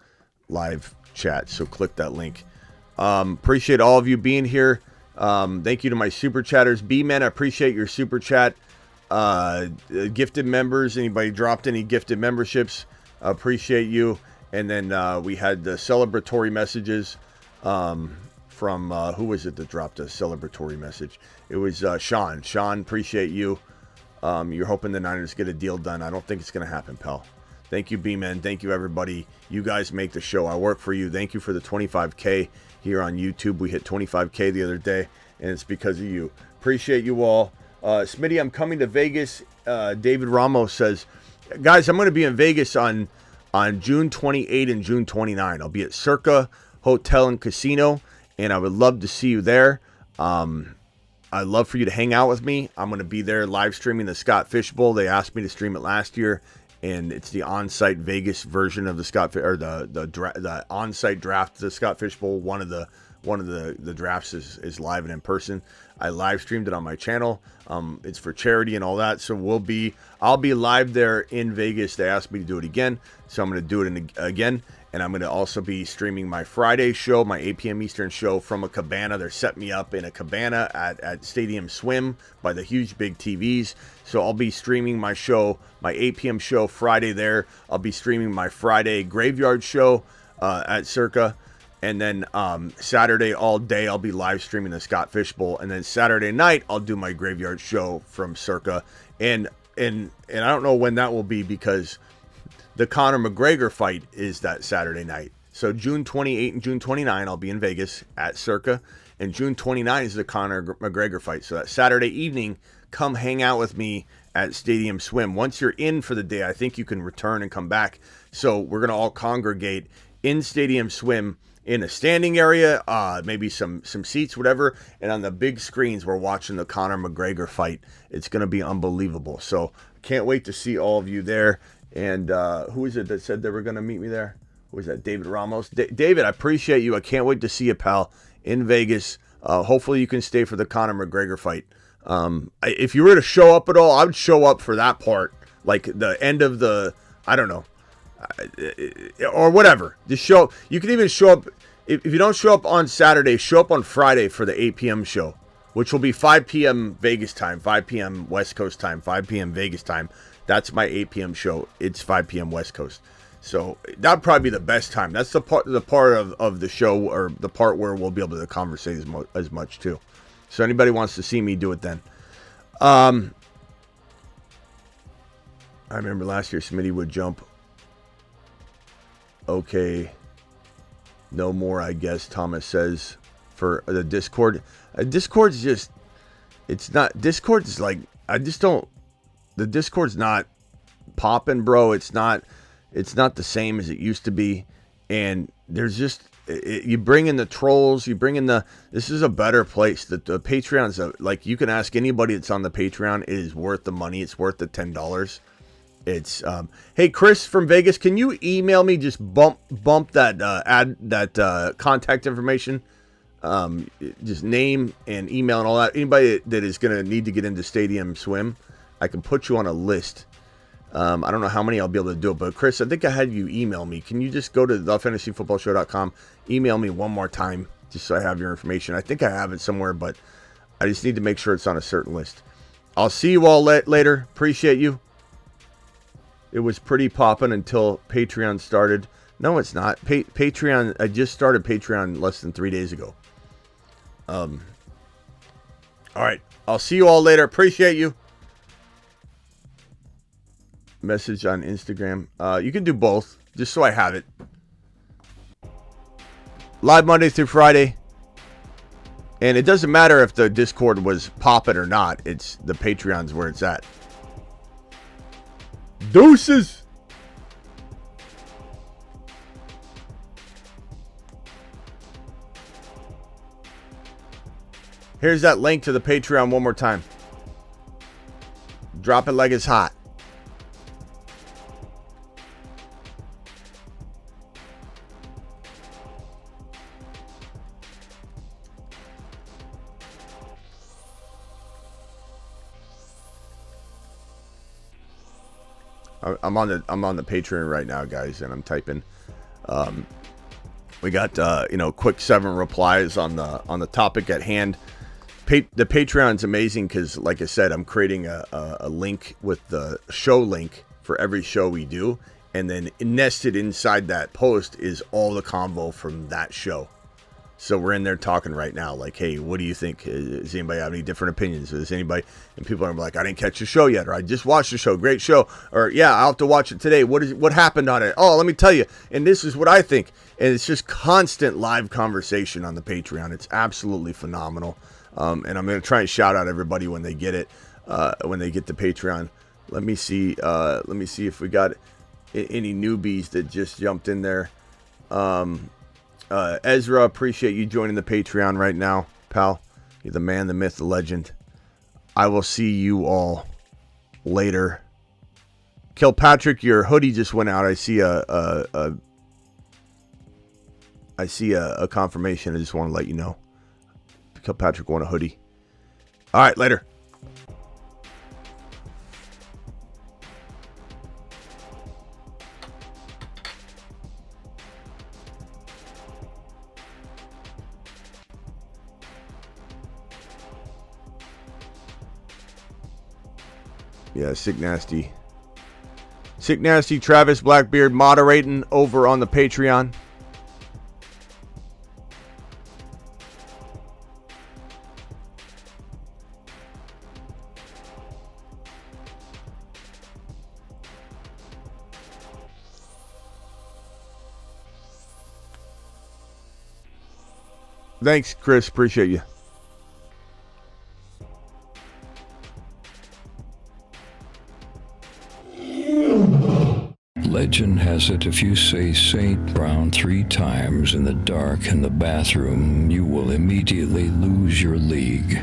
S1: live chat, so click that link. Appreciate all of you being here. Thank you to my super chatters. B-Man, I appreciate your super chat. Gifted members, anybody dropped any gifted memberships, appreciate you. And then we had the celebratory messages from who was it that dropped a celebratory message? It was Sean. Sean, appreciate you. You're hoping the Niners get a deal done. I don't think it's going to happen, pal. Thank you, B-Man. Thank you, everybody. You guys make the show. I work for you. Thank you for the 25K here on YouTube. We hit 25K the other day, and it's because of you. Appreciate you all. Smitty, I'm coming to Vegas. David Ramos says, guys, I'm going to be in Vegas on June 28 and June 29. I'll be at Circa Hotel and Casino, and I would love to see you there. I'd love for you to hang out with me. I'm going to be there live streaming the Scott Fish Bowl. They asked me to stream it last year, and it's the on-site Vegas version of the the on-site draft of the Scott Fish Bowl. One of the drafts is live and in person. I live streamed it on my channel. It's for charity and all that. So I'll be live there in Vegas. They asked me to do it again, so I'm going to do it again. And I'm going to also be streaming my Friday show, my 8 p.m. Eastern show from a cabana. They're setting me up in a cabana at Stadium Swim by the huge big TVs. So I'll be streaming my show, my 8 p.m. show Friday there. I'll be streaming my Friday graveyard show at Circa. And then Saturday all day, I'll be live streaming the Scott Fish Bowl. And then Saturday night, I'll do my graveyard show from Circa. And I don't know when that will be because the Conor McGregor fight is that Saturday night. So June 28 and June 29, I'll be in Vegas at Circa. And June 29 is the Conor McGregor fight. So that Saturday evening, come hang out with me at Stadium Swim. Once you're in for the day, I think you can return and come back. So we're going to all congregate in Stadium Swim in a standing area, maybe some seats, whatever. And on the big screens, we're watching the Conor McGregor fight. It's going to be unbelievable. So can't wait to see all of you there. And who is it that said they were going to meet me there? Who was that? David Ramos. David, I appreciate you. I can't wait to see you, pal, in Vegas. Hopefully you can stay for the Conor McGregor fight. If you were to show up at all, I would show up for that part. Like the end of the, I don't know, or whatever. Just show up. You can even show up. If you don't show up on Saturday, show up on Friday for the 8 p.m. show, which will be 5 p.m. Vegas time, 5 p.m. West Coast time, 5 p.m. Vegas time. That's my 8 p.m. show. It's 5 p.m. West Coast. So that'd probably be the best time. That's the part of the show, or the part where we'll be able to conversate as much too. So anybody wants to see me, do it then. I remember last year Smitty would jump. Okay. No more, I guess, Thomas says, for the Discord. Discord's just, it's not, Discord's like, I just don't, the Discord's not popping, bro. It's not the same as it used to be. And there's just, you bring in the trolls, this is a better place. The Patreon's like, you can ask anybody that's on the Patreon. It is worth the money. It's worth the $10. It's, hey, Chris from Vegas, can you email me, just bump that contact information? Just name and email and all that. Anybody that is going to need to get into Stadium Swim, I can put you on a list. I don't know how many I'll be able to do it, but Chris, I think I had you email me. Can you just go to thefantasyfootballshow.com, email me one more time, just so I have your information. I think I have it somewhere, but I just need to make sure it's on a certain list. I'll see you all later. Appreciate you. It was pretty popping until Patreon started. No, it's not. Patreon, I just started Patreon less than 3 days ago. All right. I'll see you all later. Appreciate you. message on Instagram. You can do both, just so I have it. Live Monday through Friday. And it doesn't matter if the Discord was popping or not. It's the Patreon's where it's at. Deuces! Here's that link to the Patreon one more time. Drop it like it's hot. I'm on the Patreon right now, guys, and I'm typing. We got quick 7 replies on the topic at hand. The Patreon's amazing because, like I said, I'm creating a link with the show link for every show we do, and then nested inside that post is all the convo from that show. So we're in there talking right now, like, hey, what do you think? Does anybody have any different opinions? Does anybody? And people are like, I didn't catch the show yet, or I just watched the show, great show, or yeah, I'll have to watch it today. What happened on it? Oh, let me tell you, and this is what I think. And it's just constant live conversation on the Patreon. It's absolutely phenomenal. And I'm going to try and shout out everybody when they get it, when they get the Patreon. Let me see if we got any newbies that just jumped in there. Ezra, appreciate you joining the Patreon right now, pal. You're the man, the myth, the legend. I will see you all later. Kilpatrick, your hoodie just went out. I see a confirmation. I just want to let you know. Kilpatrick won a hoodie. All right, later. Yeah, Sick Nasty. Sick Nasty, Travis Blackbeard moderating over on the Patreon. Thanks, Chris. Appreciate you.
S5: Legend has it if you say Saint Brown 3 times in the dark in the bathroom, you will immediately lose your league.